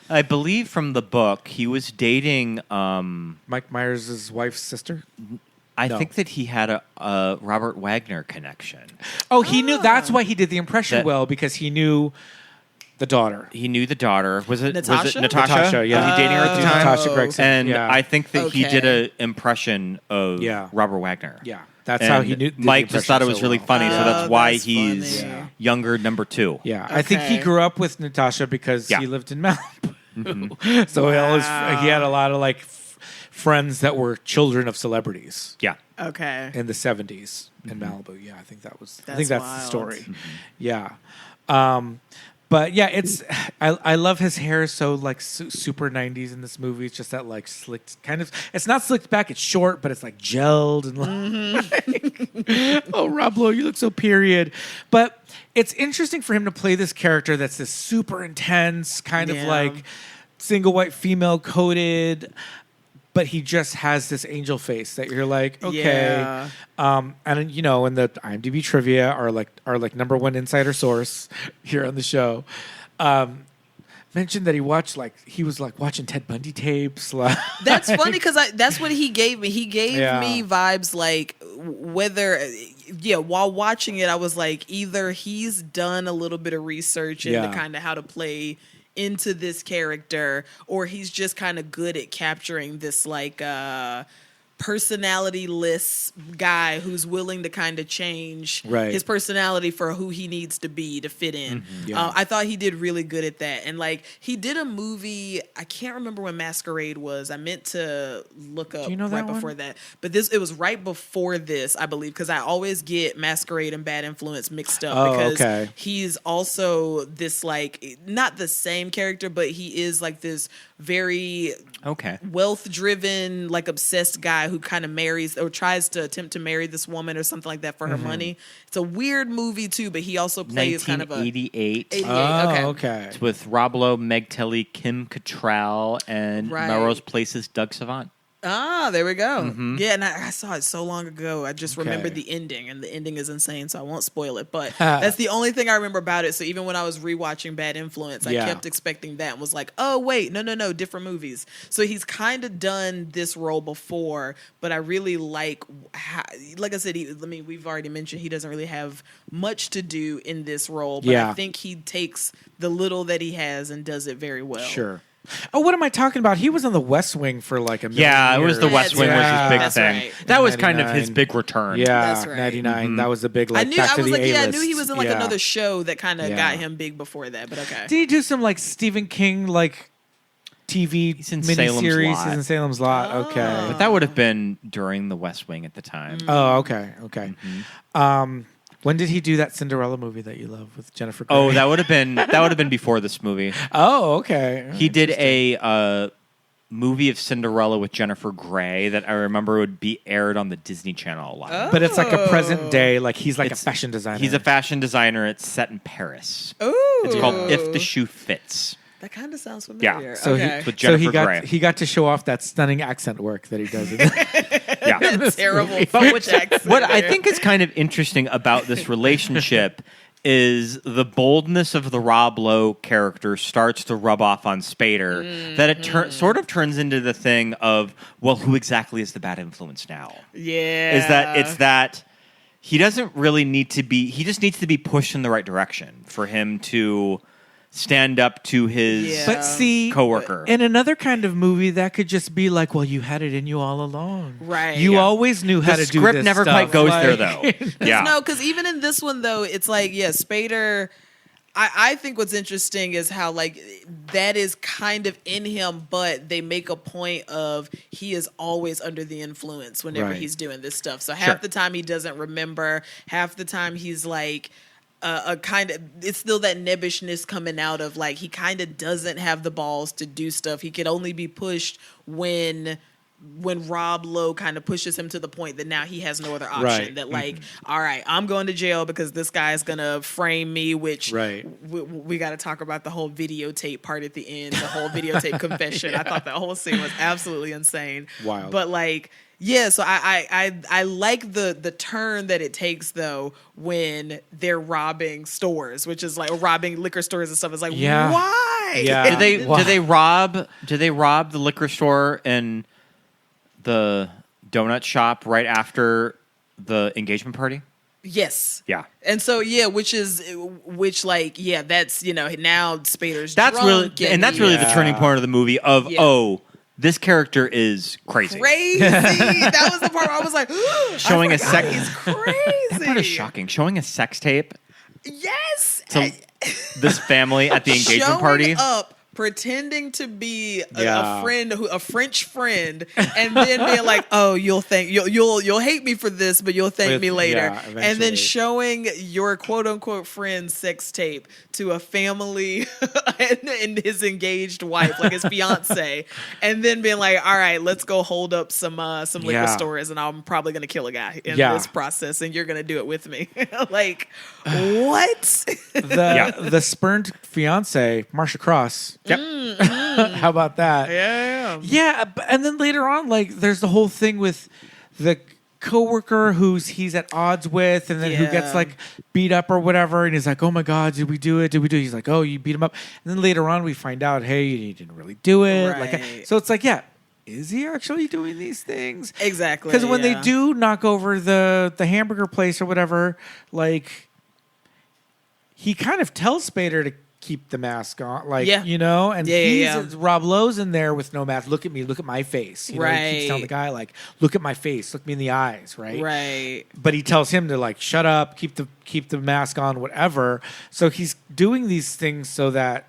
I believe from the book, he was dating
Mike Myers' wife's sister.
I
No.
think that he had a Robert Wagner connection.
Oh, he knew. That's why he did the impression
That-
well, because he knew the daughter.
He knew the daughter. Was it
Natasha?
Natasha?
yeah.
Was he dating her at the time?
Natasha Gregson.
And
yeah.
I think that he did
Okay.
an impression of
Yeah.
Robert Wagner.
Yeah. That's
And
how he knew. did the
Mike just
impression
thought it
so
was really
well.
funny, so that's
Oh,
why
that's
he's
funny. Yeah.
younger number 2.
Yeah, I think he
Okay.
grew up with Natasha because
Yeah.
he lived in Malibu. So he had a lot of like friends that were children of celebrities
Yeah.
Okay.
in the 70s in Malibu. Yeah, I think that was. I
That's
think that's the
wild.
story. Yeah. But yeah, it's I love his hair so like super 90s in this movie. It's just that like slicked kind of. It's not slicked back. It's short, but it's like gelled and like. Oh, Rob Lowe, you look so period. But it's interesting for him to play this character that's this super intense kind of
Yeah.
like single white female coded. But he just has this angel face that you're like, okay.
Yeah.
And you know, in the IMDb trivia, our number one insider source here on the show, mentioned that he was watching Ted Bundy tapes. Like,
That's funny because that's what he gave me. He gave
Yeah.
me vibes like while watching it, I was like, either he's done a little bit of research into
Yeah.
kind of how to play into this character, or he's just kind of good at capturing this like personality-less guy who's willing to kind of change
Right.
his personality for who he needs to be to fit in.
Yeah.
I thought he did really good at that. And like he did a movie, I can't remember when Masquerade was. I meant to look up
Do you know
right
that one?
before that. But it was right before this, I believe, because I always get Masquerade and Bad Influence mixed up
Oh,
because
okay.
he's also this like not the same character, but he is like this very
Okay.
wealth-driven, like obsessed guy who kind of marries or tries to attempt to marry this woman or something like that for her money. It's a weird movie too, but he also plays kind of a
1988.
88.
oh,
okay.
okay.
It's with Rob Lowe, Meg Tilly, Kim Cattrall, and
Right.
Melrose Place's Doug Savant.
Ah, there we go. Yeah, and I saw it so long ago. I just remember
Okay.
the ending, and the ending is insane, so I won't spoil it. But that's the only thing I remember about it. So even when I was rewatching Bad Influence, I
Yeah.
kept expecting that and was like, oh, wait, no, different movies. So he's kind of done this role before, but I really like I said, we've already mentioned he doesn't really have much to do in this role, but
Yeah.
I think he takes the little that he has and does it very well.
Sure. Oh, what am I talking about? He was on the West Wing for like a million
Yeah, it was the
years.
West Wing was his big
That's
thing.
right.
That was kind of
99.
his big return.
Yeah,
That's right.
99. That was the big like
I
back to
was
the
like,
A-list.
I knew he was in like
Yeah.
another show that kind of
Yeah.
got him big before that, but okay.
Did he do some like Stephen King like TV
He's in Salem's
miniseries?
Lot.
He's in Salem's Lot. Okay.
But that would have been during the West Wing at the time.
Oh, okay. When did he do that Cinderella movie that you love with Jennifer Grey?
Oh, that would have been before this movie.
Oh, okay.
He did a movie of Cinderella with Jennifer Grey that I remember would be aired on the Disney Channel a lot.
But it's like a present day. Like he's like
It's-
a fashion designer.
He's a fashion designer. It's set in Paris.
Ooh.
It's called If the Shoe Fits.
That kind of sounds familiar.
Yeah.
So
okay.
With Jennifer Grey.
he got to show off that stunning accent work that he does.
Yeah.
Terrible
But
French accent.
what I think is kind of interesting about this relationship is the boldness of the Rob Lowe character starts to rub off on Spader, that it sort of turns into the thing of, well, who exactly is the bad influence now?
Yeah.
It's that he doesn't really need to be, he just needs to be pushed in the right direction for him to stand up to his
But see,
coworker.
in another kind of movie, that could just be like, well, you had it in you all along.
Right.
You always knew how
the
to do
script
this
never
stuff.
quite goes there,
Like-
though. Yeah.
No, because even in this one, though, it's like, yeah, Spader. I think what's interesting is how, like, that is kind of in him, but they make a point of he is always under the influence whenever
Right.
he's doing this stuff. So half the time he doesn't remember, half the time he's like, a kind of, it's still that nebbishness coming out of, like, he kind of doesn't have the balls to do stuff. He could only be pushed when Rob Lowe kind of pushes him to the point that now he has no other option.
Right.
That, like, all right, I'm going to jail because this guy is going to frame me, which
Right.
we got to talk about the whole videotape part at the end, the whole videotape confession. I thought that whole scene was absolutely insane.
Wild.
But, like, yeah, so I like the turn that it takes, though, when they're robbing stores, which is like, or robbing liquor stores and stuff. It's like,
Yeah.
why?
Yeah.
Do they rob the liquor store and the donut shop right after the engagement party?
Yes.
Yeah.
And so, yeah, which like, yeah, that's, you know, now Spader's
That's
drunk
really that's really the turning point of the movie of,
Yeah.
this character is crazy.
crazy. That was the part where I was like,
Showing
I
a
forgot
sex
he's crazy.
That part is shocking. Showing a sex tape
Yes.
to this family at the engagement
Showing
party.
up, pretending to be
Yeah.
a friend, a French friend, and then being like, "Oh, you'll hate me for this, but you'll thank me later."
Yeah,
And then
eventually.
showing your quote unquote friend's sex tape to a family and his engaged wife, like his fiance, and then being like, "All right, let's go hold up some liquor
Yeah.
stores, and I'm probably gonna kill a guy in
Yeah.
this process, and you're gonna do it with me." Like, what?
The spurned fiance, Marsha Cross.
Yep.
How about that?
Yeah.
Yeah, and then later on, like, there's the whole thing with the coworker he's at odds with, and then who gets
Yeah.
like beat up or whatever, and he's like, "Oh my God, did we do it? Did we do it?" He's like, "Oh, you beat him up," and then later on we find out, "Hey, you didn't really do it." Like,
Right.
so it's like, yeah, is he actually doing these things?
Exactly.
Because when they
yeah.
do knock over the hamburger place or whatever, like, he kind of tells Spader to keep the mask on, like,
Yeah.
you know, and
Yeah.
Rob Lowe's in there with no mask. Look at me, look at my face. You know, he keeps telling the
Right.
guy, like, look at my face, look me in the eyes, right?
Right.
But he tells him to, like, shut up, keep the mask on, whatever. So he's doing these things so that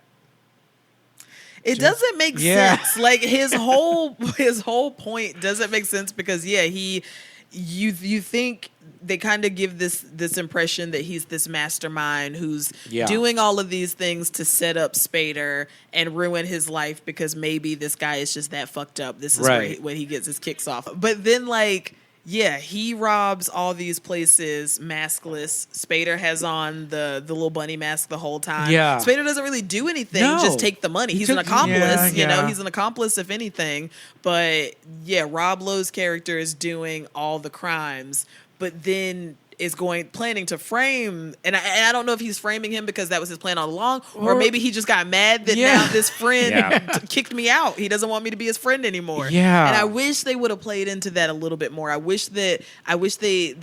It doesn't make
Yeah.
sense. Like his whole point doesn't make sense because you think they kind of give this impression that he's this mastermind who's doing all of these things to set up Spader and ruin his life because maybe this guy is just that fucked up. This is where he gets his kicks off. But then, like, yeah, he robs all these places maskless. Spader has on the little bunny mask the whole time.
Yeah.
Spader doesn't really do anything,
No.
just take the money. He's an
took-
accomplice, you know,
yeah.
he's an accomplice if anything. But yeah, Rob Lowe's character is doing all the crimes, but then is planning to frame, and I don't know if he's framing him because that was his plan all along, or maybe he just got mad that now this friend kicked me out. He doesn't want me to be his friend anymore.
Yeah.
And I wish they would have played into that a little bit more. I wish the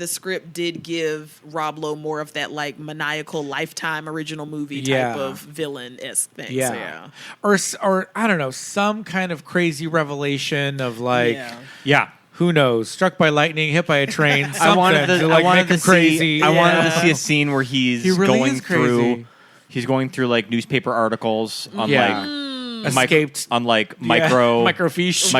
script did give Rob Lowe more of that, like, maniacal Lifetime original movie type of villain-esque thing.
Yeah.
So,
Or I don't know, some kind of crazy revelation of, like,
Yeah.
who knows, struck by lightning, hit by a train, something
I wanted
to, like, make him crazy.
See, I wanted to see a scene where he's
He really
going
is crazy.
going through like newspaper articles on
Yeah.
like
Escaped.
on like
microfiche.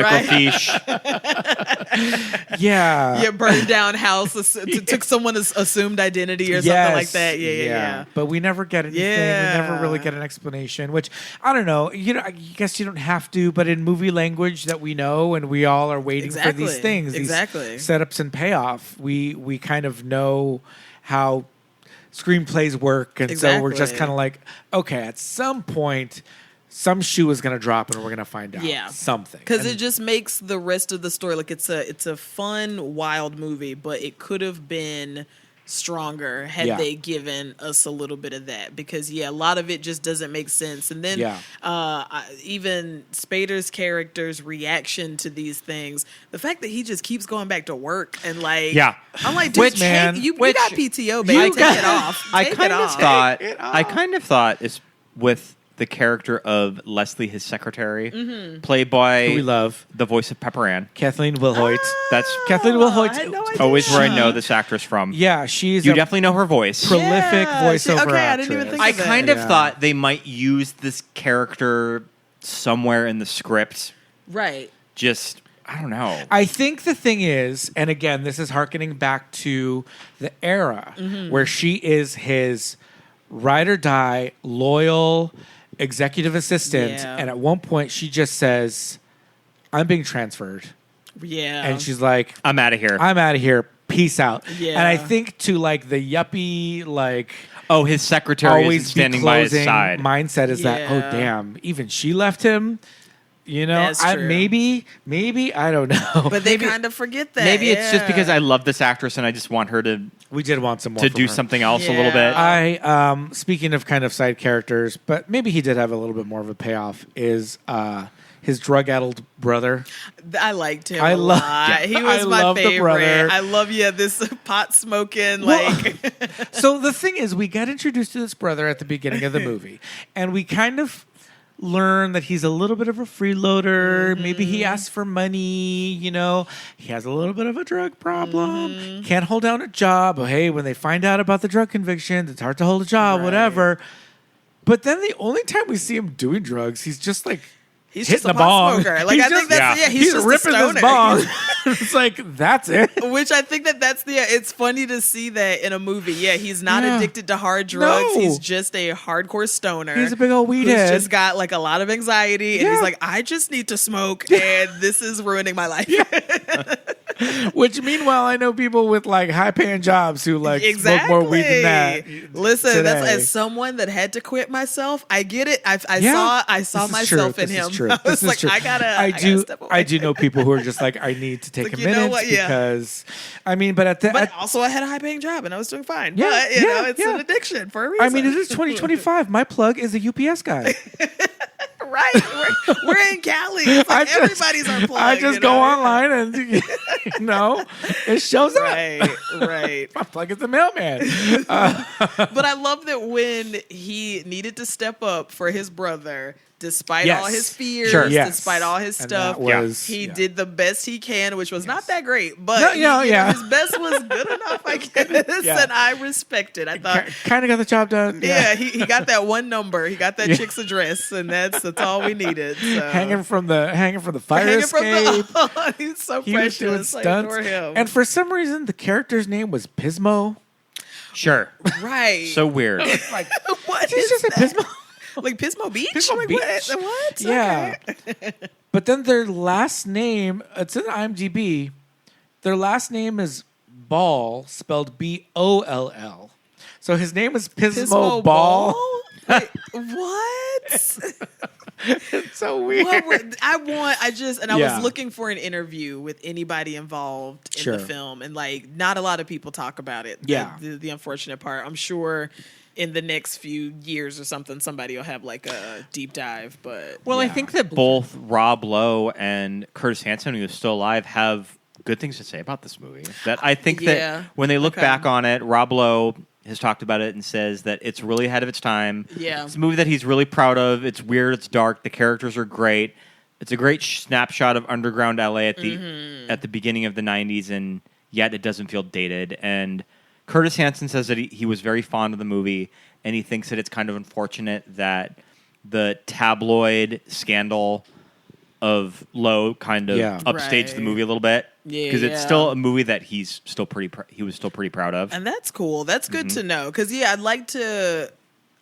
Yeah.
burned down house, took someone's assumed identity or something like that. Yeah.
But we never get anything.
Yeah.
We never really get an explanation, which, I don't know, you know, I guess you don't have to, but in movie language that we know and we all are waiting for these things, these setups and payoff, we kind of know how screenplays work, and so we're just kind of like, okay, at some point some shoe is going to drop and we're going to find out something.
Because it just makes the rest of the story, like, it's a fun, wild movie, but it could have been stronger had
Yeah.
they given us a little bit of that, because a lot of it just doesn't make sense. And then even Spader's character's reaction to these things, the fact that he just keeps going back to work and like, I'm like, dude, you got PTO, baby, take it off.
I kind of thought is with the character of Leslie, his secretary, played by
who we love,
the voice of Pepper Ann.
Kathleen Wilhoit.
That's
Kathleen Wilhoit.
I had no idea.
always where I know this actress from.
Yeah, she's
You
a
definitely know her voice.
prolific voiceover
okay, I
actress.
didn't even think
I
of that.
kind of thought they might use this character somewhere in the script.
Right.
Just, I don't know.
I think the thing is, and again, this is hearkening back to the era where she is his ride or die, loyal executive assistant, and at one point she just says, "I'm being transferred."
Yeah.
And she's like,
I'm out of here.
I'm out of here. Peace out.
Yeah.
And I think to like the yuppie, like
Oh, his secretary
always
is standing by his
closing
side.
mindset is that, oh
Yeah.
damn, even she left him. You know,
That's true.
maybe I don't know.
But they kind of forget that.
Maybe it's just because I love this actress and I just want her to
we did want some more
to
from
do
her.
something else a little bit.
I speaking of kind of side characters, but maybe he did have a little bit more of a payoff. Is his drug-addled brother?
I liked him.
I
a
love-
lot.
yeah,
He was
I
my
love the
favorite.
brother.
I love this pot smoking
Well,
like.
So the thing is, we got introduced to this brother at the beginning of the movie, and we kind of learn that he's a little bit of a freeloader. Maybe he asks for money. You know, he has a little bit of a drug problem. Can't hold down a job. Oh, hey, when they find out about the drug convictions, it's hard to hold a job.
Right.
Whatever. But then the only time we see him doing drugs, he's just like.
He's
hitting
just a
a
pot
bong.
smoker. Like
He's
I think
just-
that's he's just
ripping
a stoner.
this bong. It's like that's it.
Which I think that's it's funny to see that in a movie. Yeah, he's not
Yeah.
addicted to hard drugs.
No.
He's just a hardcore stoner.
He's a big old weed
who's
head.
just got like a lot of anxiety, and
Yeah.
he's like, I just need to smoke, and this is ruining my life.
Which meanwhile, I know people with like high paying jobs who like
Exactly.
smoke more weed than that.
Listen, that's
today.
as someone that had to quit myself, I get it. I
Yeah.
saw
This is true.
myself in
This
him.
is true.
I
This
was
is
like,
true.
I gotta step away.
I do know people who are just like, I need to take
Like,
a
you know
minute
what? Yeah.
because I mean, but at the
But also, I had a high paying job and I was doing fine.
Yeah,
but you know, it's
yeah.
an addiction for a reason.
I mean, it is 2025. My plug is a UPS guy.
Right. We're in Cali. It's like everybody's our plug.
I just
you
go
know?
online and it shows up.
Right.
My plug is the mailman.
But I love that when he needed to step up for his brother, despite
Yes.
all his fears,
Sure. Yes.
despite all his
And
stuff,
that was-
he
yeah.
did the best he can, which was not that great, but
No, you know, yeah.
his best was good enough, I guess,
Yeah.
and I respect it. I thought,
Kind of got the job done.
yeah, he got that one number, he got that chick's address, and that's all we needed. So.
Hanging from the fire
Hanging from
escape.
the, he's so
He was doing
precious. I
stunts.
adore him.
And for some reason, the character's name was Pismo.
Sure.
right.
So weird.
Like,
what
did you
is
just say
that?
Pismo?
Like Pismo Beach?
Pismo
Like,
Beach.
What?
Yeah.
Okay.
But then their last name, it's in IMDb. Their last name is Ball, spelled Boll. So his name is Pismo, Ball.
Wait, what?
It's so weird.
I
Yeah.
was looking for an interview with anybody involved in
Sure.
the film, and like not a lot of people talk about it.
Yeah.
The unfortunate part. I'm sure in the next few years or something, somebody will have like a deep dive. But
Well, I
Yeah.
think that both Rob Lowe and Curtis Hanson, who is still alive, have good things to say about this movie. That I think
Yeah.
that when they look
Okay.
back on it, Rob Lowe has talked about it and says that it's really ahead of its time.
Yeah.
It's a movie that he's really proud of. It's weird, it's dark, the characters are great. It's a great snapshot of underground LA at the beginning of the 90s, and yet it doesn't feel dated. And Curtis Hanson says that he was very fond of the movie, and he thinks that it's kind of unfortunate that the tabloid scandal of Lowe kind of
Yeah.
upstaged the
Right.
movie a little bit,
Yeah,
because it's
yeah.
still a movie that he was still pretty proud of.
And that's cool. That's good to know. Because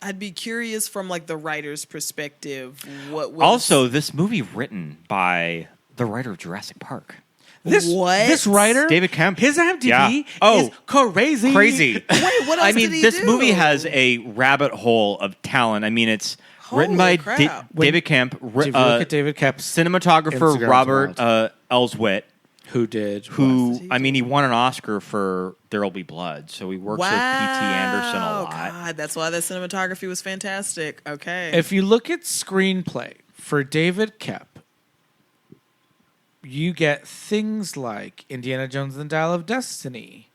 I'd be curious from like the writer's perspective. What was
Also, this movie written by the writer of Jurassic Park.
This writer,
David Kemp.
his IMDb
Yeah. Oh,
is crazy.
Crazy.
Wait, what else
I mean,
did he
this
do?
movie has a rabbit hole of talent. I mean, it's written by
Holy crap.
David Kemp,
If you look at David Kemp's
cinematographer
Instagram's
Robert
wild.
Elswit,
Who did?
I mean, he won an Oscar for There'll Be Blood, so he works with P.T. Anderson a lot.
God, that's why the cinematography was fantastic. Okay.
If you look at screenplay for David Koepp, you get things like Indiana Jones and the Dial of Destiny,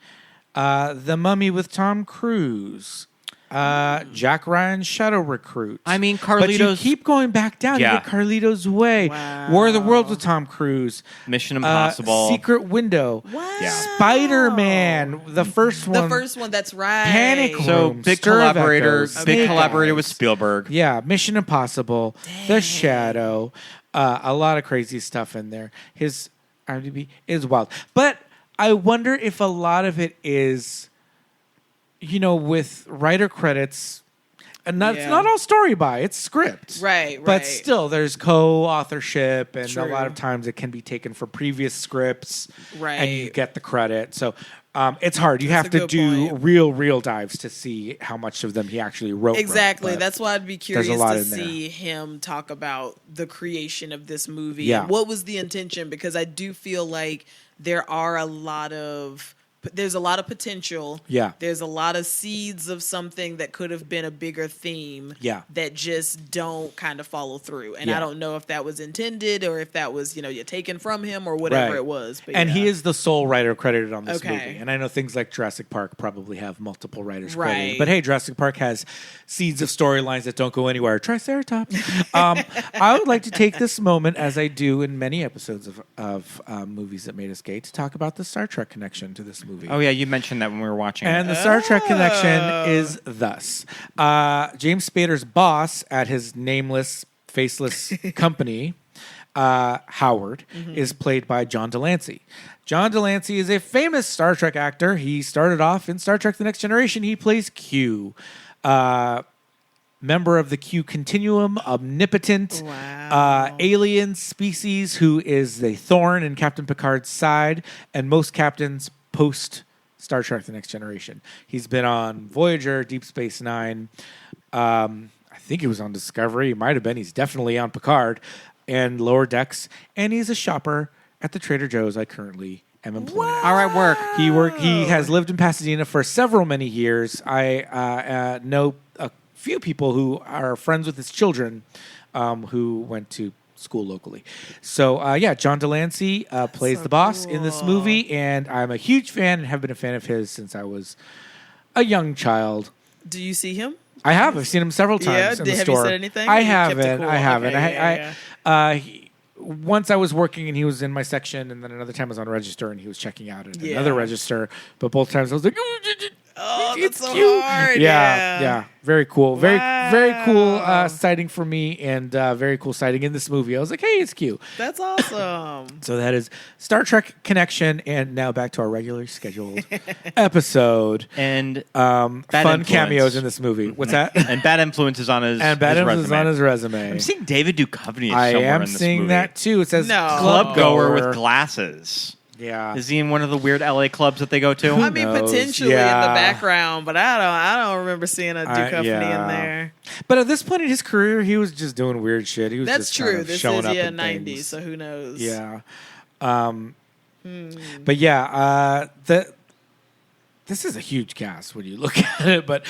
The Mummy with Tom Cruise, Jack Ryan's Shadow Recruit.
I mean,
But you
Carlito's
keep going back down.
Yeah.
You get Carlito's Way, War of the Worlds with Tom Cruise,
Mission Impossible.
Secret Window,
Wow.
Spider-Man, the first one.
The first one, that's right.
Panic
So
Room,
big
Stir of
collaborator,
Echoes,
big
Snake
collaborator
Eyes.
with Spielberg.
Yeah, Mission Impossible, The Shadow, a lot of crazy stuff in there. His IMDb is wild. But I wonder if a lot of it is, with writer credits, and it's not all story by, it's script.
Right.
But still, there's co-authorship, and
True.
a lot of times it can be taken from previous scripts,
Right.
and you get the credit. So it's hard. You
That's
have
a
to
good
do
point.
real dives to see how much of them he actually wrote.
Exactly.
but
That's why I'd be
there's a
curious
lot
to
in there.
see him talk about the creation of this movie.
Yeah.
And what was the intention? Because I do feel like there's a lot of potential.
Yeah.
There's a lot of seeds of something that could have been a bigger theme.
Yeah.
That just don't kind of follow through. And
Yeah.
I don't know if that was intended or if that was, you're taken from him or whatever
Right.
it was. But
And
yeah.
he is the sole writer credited on this
Okay.
movie. And I know things like Jurassic Park probably have multiple writers
Right.
credited. But hey, Jurassic Park has seeds of storylines that don't go anywhere. Triceratops. I would like to take this moment, as I do in many episodes of movies that made us gay, to talk about the Star Trek connection to this movie.
Oh yeah, you mentioned that when we were watching.
And the Star Trek connection is thus. James Spader's boss at his nameless, faceless company, Howard, is played by John Delancey. John Delancey is a famous Star Trek actor. He started off in Star Trek The Next Generation. He plays Q. Member of the Q Continuum, omnipotent, alien species who is the thorn in Captain Picard's side, and most captains post Star Trek The Next Generation. He's been on Voyager, Deep Space Nine. I think he was on Discovery. He might have been. He's definitely on Picard and Lower Decks. And he's a shopper at the Trader Joe's I currently am employed at.
All right, work.
He has lived in Pasadena for many years. I know a few people who are friends with his children who went to school locally. So, John Delancey plays the boss in this movie, and I'm a huge fan and have been a fan of his since I was a young child.
Do you see him?
I have. I've seen him several times in the
have
store.
you said anything?
I
You kept it
haven't.
cool.
I haven't.
Okay,
Once I was working and he was in my section, and then another time I was on register and he was checking out at another register. But both times I was like,
Oh, that's so
cute.
hard.
Yeah. Very cool. Very cool
Wow.
sighting for me, and very cool sighting in this movie. I was like, hey, it's cute.
That's awesome.
So that is Star Trek connection, and now back to our regularly scheduled episode.
And
Fun
influence.
cameos in this movie. What's that?
and bad influences on his
And bad
his
influence
resume.
on his resume.
I'm seeing David Duchovny
I
somewhere
am
in this
seeing
movie.
that too. It says
No.
club
Goer
goer
with glasses.
Yeah.
Is he in one of the weird LA clubs that they go to?
I mean,
knows?
potentially
Yeah.
in the background, but I don't remember seeing a Duchovny
yeah.
in there.
But at this point in his career, he was just doing weird shit. He was
That's
just kind
true.
of
This
showing
is
up in
90s,
things.
so who knows?
Yeah. But yeah, this is a huge cast when you look at it. But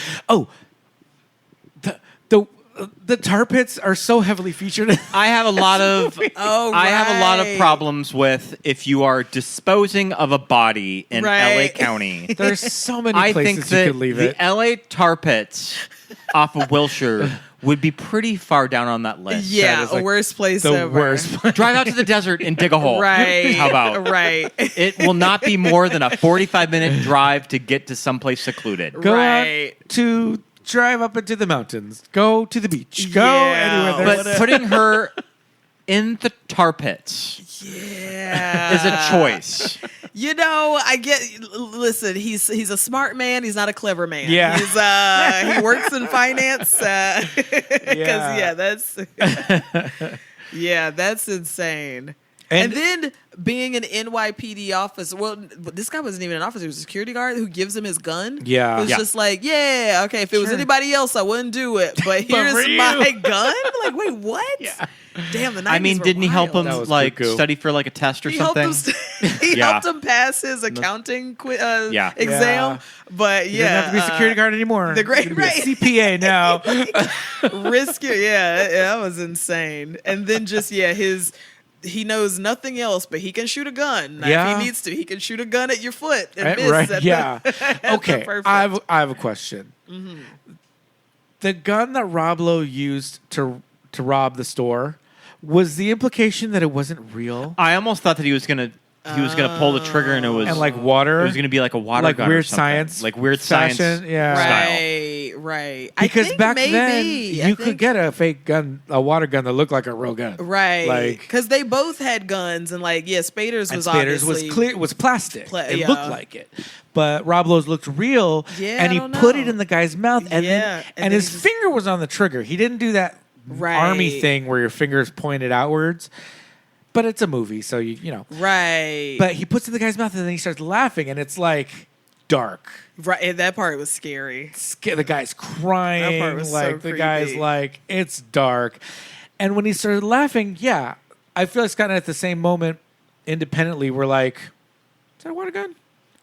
the tar pits are so heavily featured.
I have a lot of
Oh,
I have a lot of
right.
problems with if you are disposing of a body in
Right.
LA County.
There's so many
I
places
think
you
that
could leave
the
it.
LA tar pits off of Wilshire would be pretty far down on that list.
Yeah,
is like
worst place
the
ever.
worst.
Drive out to the desert and dig a hole.
Right.
How about?
Right.
It will not be more than a 45-minute drive to get to someplace secluded.
Go
Right.
out to drive up into the mountains. Go to the beach. Go
Yeah,
anywhere.
But
There's
putting her in the tar pits
Yeah.
is a choice.
You know, I get. Listen, he's a smart man. He's not a clever man.
Yeah.
He's he works in finance.
Yeah.
That's insane. And then being an NYPD officer. Well, this guy wasn't even an officer. He was a security guard who gives him his gun.
Yeah.
It was
Yeah.
just like, yeah, okay. If it was
Sure.
anybody else, I wouldn't do it. But
for
here's
you.
my gun. Like, wait, what? Damn, the 90s
I mean,
were
didn't he help him
wild.
That was
like
cuckoo.
study for like a test or
He helped
something?
him He
Yeah.
helped him pass his accounting exam.
Yeah.
But
You don't have to be a security guard anymore.
the great-
You're gonna be a
right.
CPA now.
risk it. Yeah, that was insane. And then just he knows nothing else, but he can shoot a gun. Now,
Yeah.
if he needs to, he can shoot a gun at your foot and
Right,
miss.
right,
at
yeah.
the
Okay,
perfect.
I have a question. The gun that Rob Lowe used to rob the store, was the implication that it wasn't real?
I almost thought that he was gonna pull the trigger and it was
And like water?
It was gonna be like a water
like
gun or
weird
something.
science,
like weird
fashion,
science.
yeah.
style.
Right.
Because
I think
back
maybe,
then
I
you
think-
could get a fake gun, a water gun that looked like a real gun,
Right.
Like,
Because they both had guns and Spader's
and
was
Spader's
obviously
was clear, was plastic. It
yeah.
looked like it, but Rob Lowe's looked real,
Yeah,
and
I
he
don't
put
know.
it in the guy's mouth, and
Yeah,
then
and then
his
he just-
finger was on the trigger. He didn't do that
Right.
army thing where your fingers pointed outwards. But it's a movie, so you know.
Right.
But he puts it in the guy's mouth, and then he starts laughing, and it's like dark.
Right. And that part was scary.
The guy's crying.
That part was so
like the guy's
creepy.
like, it's dark. And when he started laughing, yeah, I feel it's kind of at the same moment independently. We're like, is that a water gun?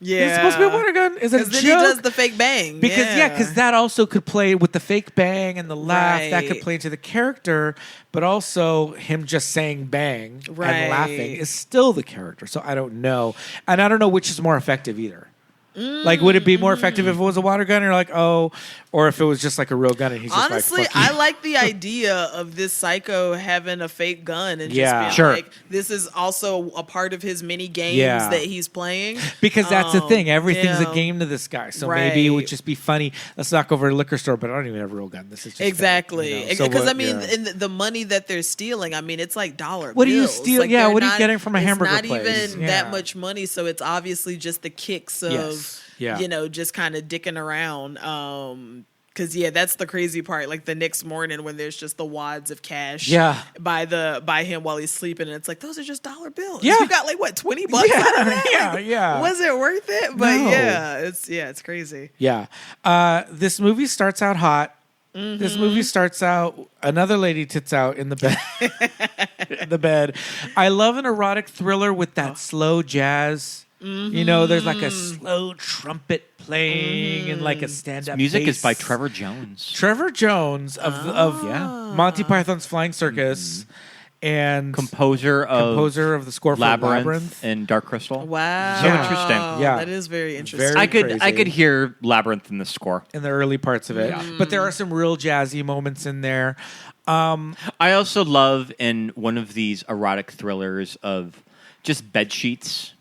Yeah.
It's supposed to be a water gun? Is it a
Because then
joke?
he does the fake bang.
Because that also could play with the fake bang and the laugh. That could
Right.
play into the character, but also him just saying bang
Right.
and laughing is still the character. So I don't know. And I don't know which is more effective either. Like, would it be more effective if it was a water gun, or like, or if it was just like a real gun and he's just
Honestly,
like, fuck you.
I like the idea of this psycho having a fake gun and
Yeah.
just being
Sure.
like, this is also a part of his mini games
Yeah.
that he's playing.
Because that's the thing. Everything's
yeah.
a game to this guy. So maybe it would
Right.
just be funny. Let's knock over a liquor store, but I don't even have a real gun. This is just
Exactly.
fake, you know? So
Because
what-
I mean,
yeah.
in the money that they're stealing, I mean, it's like dollar
What do you
bills.
steal-
Like,
yeah,
they're
what are you
not-
getting from a hamburger
It's not
place?
even
Yeah.
that much money, so it's obviously just the kicks of,
Yes. Yeah.
just kind of dicking around. Because that's the crazy part. Like the next morning when there's just the wads of cash, by him while he's sleeping, and it's like those are just dollar bills.
Yeah.
You got like what $20 out of that?
Yeah,
Like,
yeah.
Was it worth it? But
No.
it's crazy.
Yeah. This movie starts out hot. This movie starts out, another lady tits out in the bed. in the bed. I love an erotic thriller with that slow jazz. You know, there's like a slow trumpet playing and like a stand-up
Music
bass.
is by Trevor Jones.
Trevor Jones of Monty Python's Flying Circus and
Composer
of the score for Labyrinth.
and Dark Crystal.
Wow.
So interesting.
Yeah.
That is very interesting.
Very
I
crazy.
could hear Labyrinth in the score.
In the early parts of it. But there are some real jazzy moments in there.
I also love in one of these erotic thrillers of just bed sheets.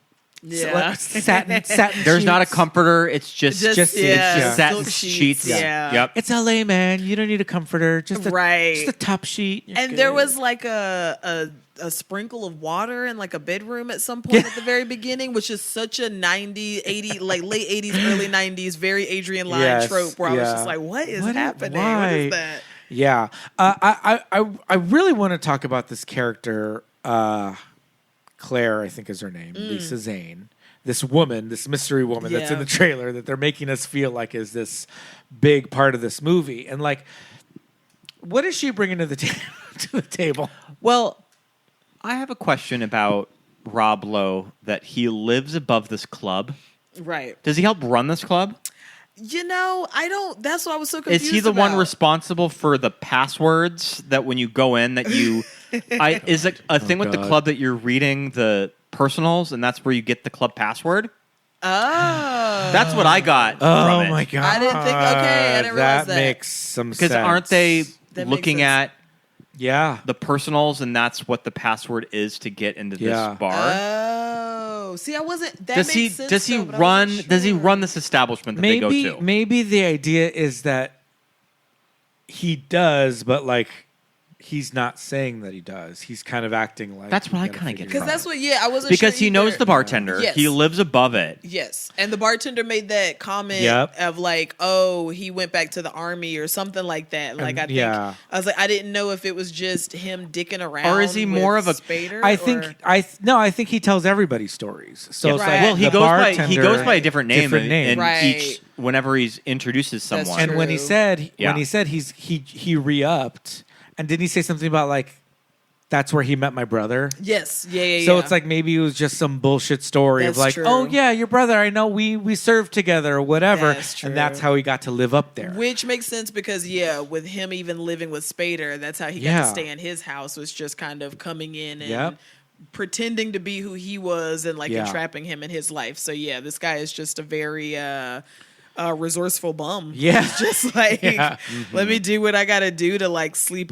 Yeah.
Satin
There's not a
sheets.
comforter. It's just
Just- yeah.
satin
Silk
sheets.
Yeah.
Yep.
It's LA, man. You don't need a comforter. Just a top sheet. You're
And
good.
there was like a sprinkle of water in like a bedroom at some point at the very beginning, which is such a 90s, 80s, like late 80s, early 90s, very Adrian Lyne
Yes,
trope where I was
yeah.
just like, what is
What-
happening?
why?
What is that?
Yeah. I really want to talk about this character, Claire, I think is her name, Lisa Zane. This woman, this mystery woman that's in the trailer that they're making us feel like is this big part of this movie. And like, what is she bringing to the table?
Well, I have a question about Rob Lowe that he lives above this club.
Right.
Does he help run this club?
I don't. That's why I was so confused.
Is he the one
about.
responsible for the passwords that when you go in that you is it a thing with the
God.
club that you're reading the personals and that's where you get the club password?
Oh.
That's what I got from
Oh
it.
my God.
I didn't think. Okay, I didn't realize that.
makes some sense.
Because aren't they
That makes
looking
sense.
at
Yeah.
the personals and that's what the password is to get into
Yeah.
this bar?
Oh, see, I wasn't. That
does
makes
he
sense,
does he
though, but I
run
wasn't
does he
sure.
run this establishment that they go to?
Maybe the idea is that he does, but like he's not saying that he does. He's kind of acting like
That's what I
he's
kinda
gonna
get
figure
Because
it
that's
out.
what. Yeah, I wasn't
Because
sure
he knows
either.
the bartender.
Yes.
He lives above it.
Yes, and the bartender made that comment
Yep.
of like, "Oh, he went back to the army" or something like that. Like, I think
yeah.
I was like, I didn't know if it was just him dicking around,
Or is he more
with
of a-
Spader?
I think
or-
I think he tells everybody stories. So
Yeah.
it's
Right.
like
Well, he
the
goes by a different name,
different name.
in
Right.
each whenever he introduces
That's
someone.
And when he
True.
said
Yeah.
he re-upped, and didn't he say something about like that's where he met my brother.
Yes. Yeah.
So it's like maybe it was just some bullshit story
That's
of like,
true.
oh yeah, your brother. I know we served together or whatever,
That's true.
and that's how he got to live up there.
Which makes sense because with him even living with Spader, that's how he got to stay in his house, was just kind of coming in and pretending to be who he was and like entrapping him in his life. So this guy is just a very resourceful bum.
Yeah.
He's just like, let me do what I gotta do to like sleep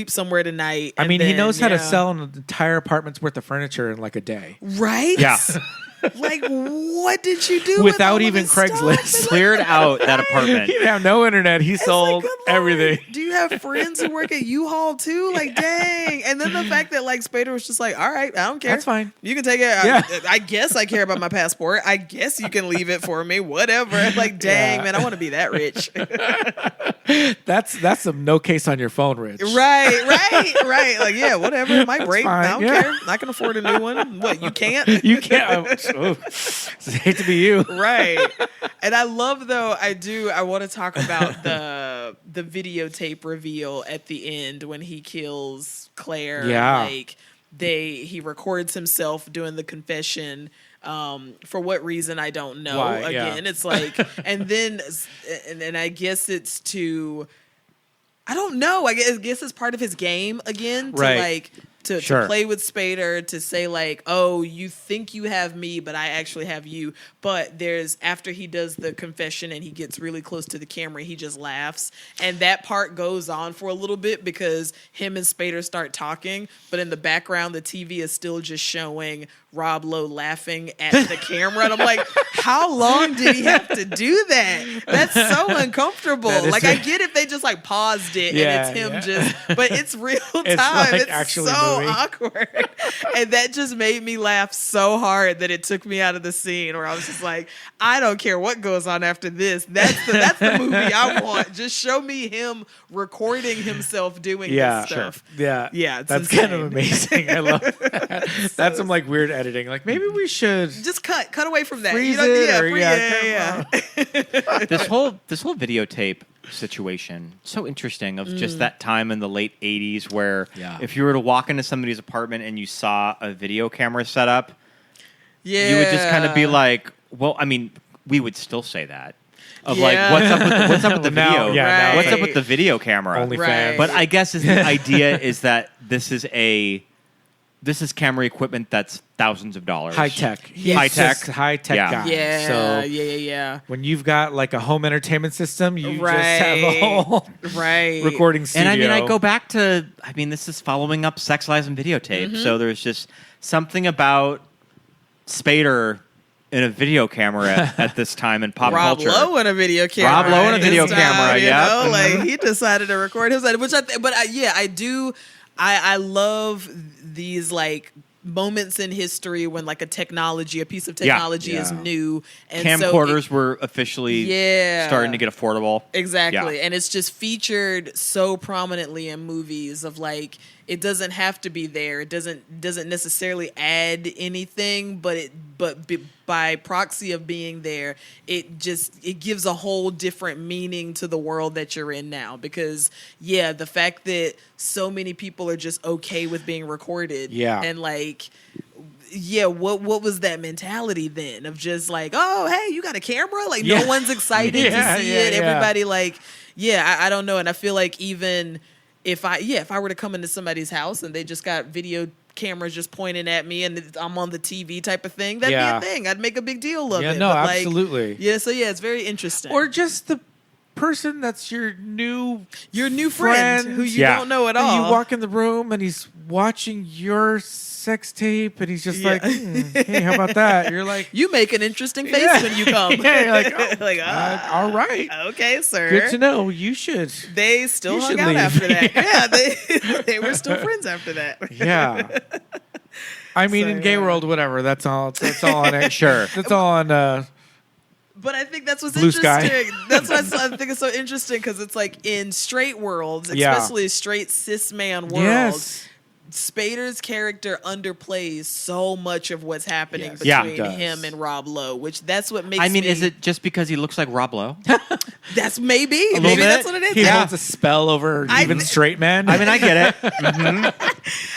somewhere tonight.
I mean, he knows how to sell an entire apartment's worth of furniture in like a day.
Right?
Yeah.
Like, what did you do
without
with all
even
of this
Craigslist?
stuff?
Cleared out that apartment.
He didn't have no internet. He sold
Good Lord.
everything.
Do you have friends who work at U-Haul too? Like, dang. And then the fact that like Spader was just like, all right, I don't care.
That's fine.
You can take it.
Yeah.
I guess I care about my passport. I guess you can leave it for me. Whatever. Like, dang, man, I want to be that rich.
That's some no case on your phone, Rich.
Right. Like, yeah, whatever. It might break.
fine,
I don't care. I can afford a new one. What, you can't?
You can't. I hate to be you.
Right. And I love, though, I want to talk about the videotape reveal at the end when he kills Claire.
Yeah.
Like, he records himself doing the confession. For what reason, I don't know.
Why?
Again, it's like, and then I guess it's to, I don't know. I guess it's part of his game again to like to play with Spader, to say like, oh, you think you have me, but I actually have you. But after he does the confession and he gets really close to the camera, he just laughs. And that part goes on for a little bit because him and Spader start talking, but in the background, the TV is still just showing Rob Lowe laughing at the camera. And I'm like, how long did he have to do that? That's so uncomfortable. Like, I get if they just like paused it and it's him just, but it's real time.
Like
it's
actually
so
moving.
awkward. And that just made me laugh so hard that it took me out of the scene where I was just like, I don't care what goes on after this. That's the movie I want. Just show me him recording himself doing this stuff.
Yeah.
Yeah.
That's
insane.
kind of amazing. I love that. That's some like weird editing. Like maybe we should
just cut away from that.
freeze it.
This whole videotape situation, so interesting, of just that time in the late 80s where if you were to walk into somebody's apartment and you saw a video camera set up, you would just kind of be like, well, I mean, we would still say that. Of like, what's up with the
Now,
video?
now
What's
it's
up with the video camera?
OnlyFans.
But I guess the idea is that this is camera equipment that's thousands of dollars.
High tech.
High tech.
High tech guy.
Yeah.
So
Yeah.
when you've got like a home entertainment system, you just have a whole recording studio.
And I mean, I go back to, this is following up Sex, Lies, and Videotape. So there's just something about Spader in a video camera at this time in pop culture.
Rob Lowe in a video camera.
Rob Lowe in a video camera,
you know? Like, he decided to record his, which I do. I love these like moments in history when like a piece of technology is new, and
camcorders were officially starting to get affordable.
Exactly.
Yeah.
And it's just featured so prominently in movies of like, it doesn't have to be there. It doesn't necessarily add anything, but by proxy of being there, it gives a whole different meaning to the world that you're in now. Because the fact that so many people are just okay with being recorded, and like, what was that mentality then of just like, oh, hey, you got a camera? Like, no one's excited to see it. Everybody like, I don't know. And I feel like even if I were to come into somebody's house and they just got video cameras just pointing at me and I'm on the TV type of thing, that'd be a thing. I'd make a big deal of it.
No,
but
absolutely.
So it's very interesting.
Or just the person that's your new
friend who you don't know at all.
You walk in the room and he's watching your sex tape and he's just like, hey, how about that? You're like,
you make an interesting face when you come.
You're like, all right.
Okay, sir.
Good to know. You should.
They still hung out
leave.
after that. They were still friends after that.
Yeah. I mean, in gay world, whatever. That's all on it. Sure. That's all on
But I think that's what's
Blue
interesting.
Sky.
That's why I think it's so interesting, because it's like in straight worlds, especially straight cis man world, Spader's character underplays so much of what's happening
Yes.
Yeah.
between
He does.
him and Rob Lowe, which that's what makes
I mean,
me,
is it just because he looks like Rob Lowe?
that's maybe
little
that's
bit.
what it is.
He holds a spell over even straight men.
I mean, I get it.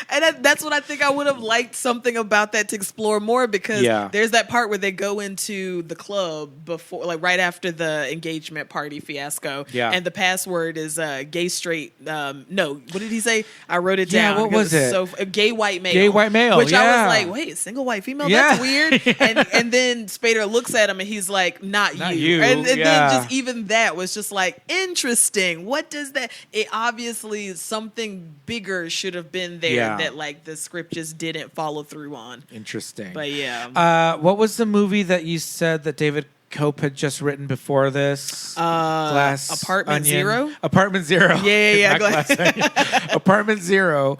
And that's what I think I would have liked something about that to explore more, because
Yeah.
there's that part where they go into the club before, like right after the engagement party fiasco.
Yeah.
And the password is gay straight. No, what did he say? I wrote it
Yeah,
down.
what
because
was
it's
it?
So gay white male.
Gay white male,
Which I
yeah.
was like, wait, single white female?
Yeah.
That's weird. And then Spader looks at him and he's like, not you. And
yeah.
then just even that was just like, interesting. What does that? It obviously something bigger should have been there
Yeah.
that like the script just didn't follow through on.
Interesting.
But yeah.
What was the movie that you said that David Cope had just written before this? Glass
Apartment
Onion?
Zero?
Apartment Zero.
Yeah.
Not
Go
Glass Onion. Apartment Zero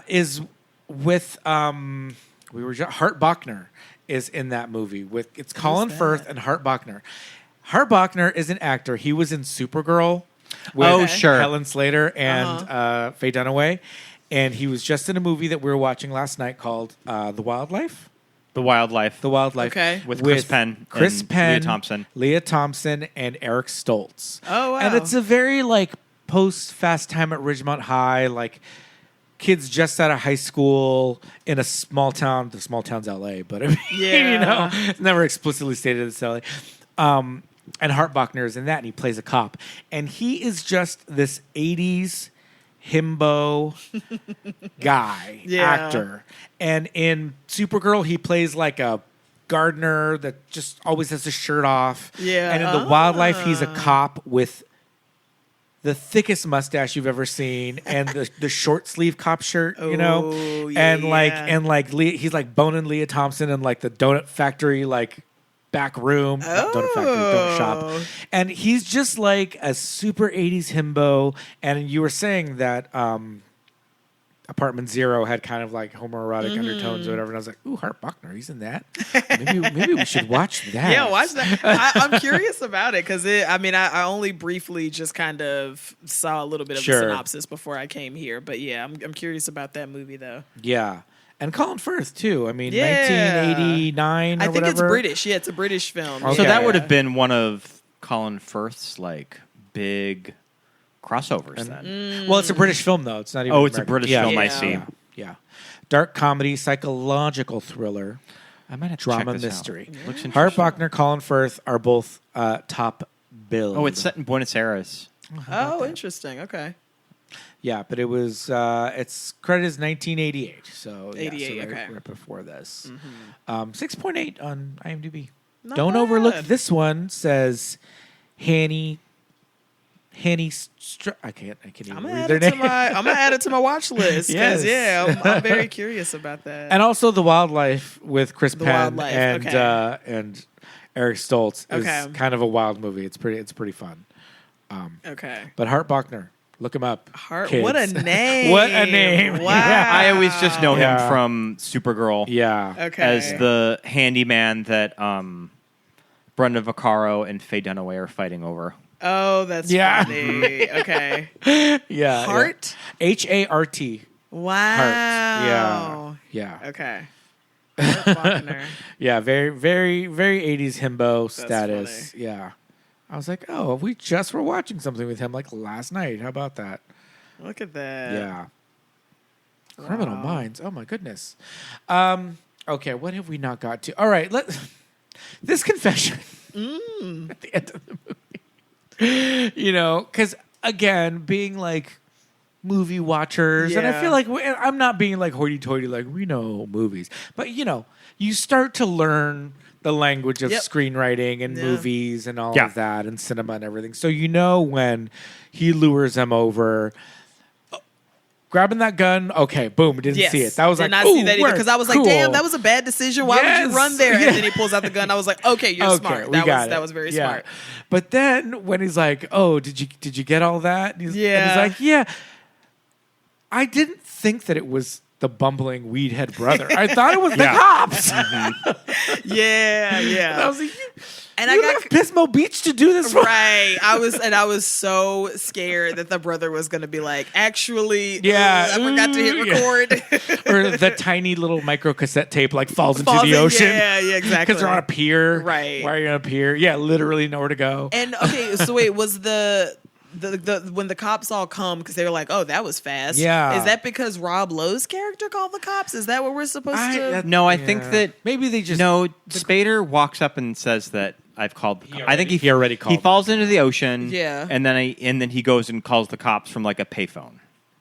is with Hart Bachner is in that movie with it's Colin Firth and Hart Bachner. Hart Bachner is an actor. He was in Supergirl with
Oh, sure.
Helen Slater and Faye Dunaway. And he was just in a movie that we were watching last night called The Wildlife.
The Wildlife.
The Wildlife.
Okay.
With Chris Penn
Chris
and
Penn,
Leah Thompson.
Leah Thompson, and Eric Stoltz.
Oh, wow.
And it's a very like post Fast Time at Ridgemont High, like kids just out of high school in a small town. The small town's LA, but I mean,
Yeah.
you know, it's never explicitly stated it's LA. And Hart Bachner is in that, and he plays a cop. And he is just this 80s himbo guy,
Yeah.
actor. And in Supergirl, he plays like a gardener that just always has his shirt off.
Yeah.
And in The Wildlife, he's a cop with the thickest mustache you've ever seen and the short sleeve cop shirt, you know?
Oh,
And
yeah.
like he's like boning Leah Thompson in like the donut factory, like back room, not donut factory, donut shop. And he's just like a super 80s himbo. And you were saying that Apartment Zero had kind of like homoerotic undertones or whatever. And I was like, ooh, Hart Bachner, he's in that. Maybe we should watch that.
Yeah, watch that. I'm curious about it because I only briefly just kind of saw a little bit of
Sure.
a synopsis before I came here. But yeah, I'm curious about that movie though.
Yeah. And Colin Firth, too. I mean,
Yeah.
1989 or
I think it's
whatever.
British. Yeah, it's a British film.
Okay.
So that
Yeah.
would have been one of Colin Firth's like big crossovers then.
Well, it's a British film, though. It's not even
Oh, it's a
American.
British
Yeah.
film. I
Yeah.
see.
Yeah. Dark comedy, psychological thriller,
I might have to
drama
check this
mystery.
Out. Looks interesting.
Hart Bachner, Colin Firth are both top billed.
Oh, it's set in Buenos Aires.
Oh, interesting. Okay.
Yeah, but it was, its credit is 1988. So, yeah,
88,
so
okay.
right before this. 6.8 on IMDb.
Not
Don't
bad.
overlook this one, says I can't even
I'm
read
gonna
their name.
add it to my watch list.
Yes.
Yes. Yeah, I'm very curious about that.
And also The Wildlife with Chris
The
Penn
Wildlife,
and
okay.
And Eric Stoltz is
Okay.
kind of a wild movie. It's pretty fun.
Okay.
But Hart Bachner, look him up. kids.
What a name.
What a name.
Wow.
Yeah.
I always just know
Yeah.
him from Supergirl
Yeah.
Okay.
as the handyman that Brenda Vaccaro and Faye Dunaway are fighting over.
Oh, that's
Yeah.
funny. Okay.
Yeah.
Hart?
Hart.
Wow.
Yeah.
Okay. Hart Bachner.
Yeah. Very, very, very 80s himbo
That's
status. Yeah. I was like, oh, we just were watching something with him like last night. How about that?
Look at that.
Yeah. Criminal Minds. Oh my goodness. Okay, what have we not got to? All right, this confession at the end of the movie. You know, because again, being like movie watchers, and I
Yeah.
feel like I'm not being like hoity-toity, like we know movies, but you know, you start to learn the language of
Yep.
screenwriting and
Yeah.
movies and all
Yeah.
of that and cinema and everything. So you know when he lures them over. Grabbing that gun, okay, boom, didn't
Yes.
see it. That was
Did
like,
not see that either
work,
because I was like,
cool.
damn, that was a bad decision. Why would
Yes.
you run there?
Yeah.
And then he pulls out the gun. I was like, okay, you're smart.
we got it.
That was very
Yeah.
smart.
But then when he's like, "Oh, did you get all that?" And he's
Yeah.
like, "Yeah." I didn't think that it was the bumbling weedhead brother. I thought it was the cops.
Yeah,
And I
yeah.
was like,
And
you left Pismo Beach to do this,
right? I was so scared that the brother was going to be like, actually, I forgot to hit record,
or the tiny little micro cassette tape like falls into the ocean.
Yeah, exactly.
Because they're on a pier,
right?
Why are you on a pier? Yeah, literally nowhere to go.
And okay, so wait, was the when the cops all come because they were like, oh, that was fast.
Yeah.
Is that because Rob Lowe's character called the cops? Is that what we're supposed to?
No, I think that
maybe they just
Spader walks up and says that I've called. I think
he already called.
He falls into the ocean.
Yeah.
And then he goes and calls the cops from like a payphone.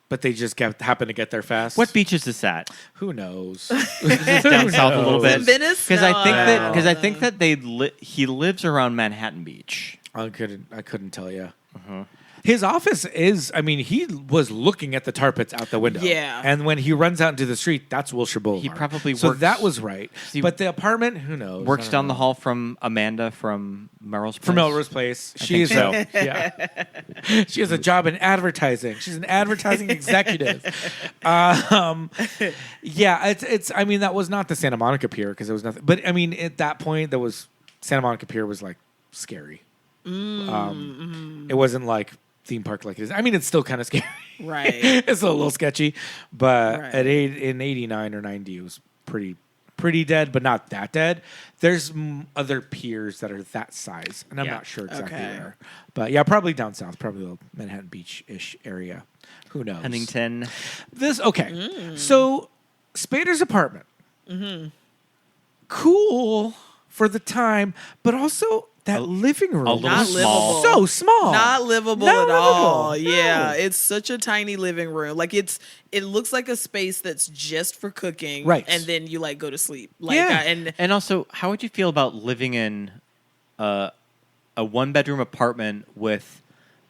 But they just happen to get there fast.
What beach is this at?
Who knows?
Down south a little bit.
In Venice?
Because I think that he lives around Manhattan Beach.
I couldn't tell you. His office is, I mean, he was looking at the tar pits out the window.
Yeah.
And when he runs out into the street, that's Wilshire Boulevard.
He probably
So
works-
that was right. But the apartment, who knows?
Works
I don't
down the
know.
hall from Amanda from Melrose Place.
From Melrose Place.
think so.
Yeah. She has a job in advertising. She's an advertising executive. Yeah, it's I mean, that was not the Santa Monica Pier because there was nothing. But I mean, at that point, Santa Monica Pier was like scary. It wasn't like theme park like it is. I mean, it's still kind of scary.
Right.
It's a little sketchy. But
Right.
in 89 or 90, it was pretty dead, but not that dead. There's other piers that are that size, and I'm not sure exactly where. But yeah, probably down south, probably the Manhattan Beach-ish area. Who knows?
Huntington.
So Spader's apartment. Cool for the time, but also that living room.
A little
Not
small.
livable.
So small.
Not livable
Not
at all.
livable.
Yeah,
No.
it's such a tiny living room. Like it looks like a space that's just for cooking,
Right.
And then you like go to sleep. Like,
Yeah.
And also, how would you feel about living in a 1-bedroom apartment with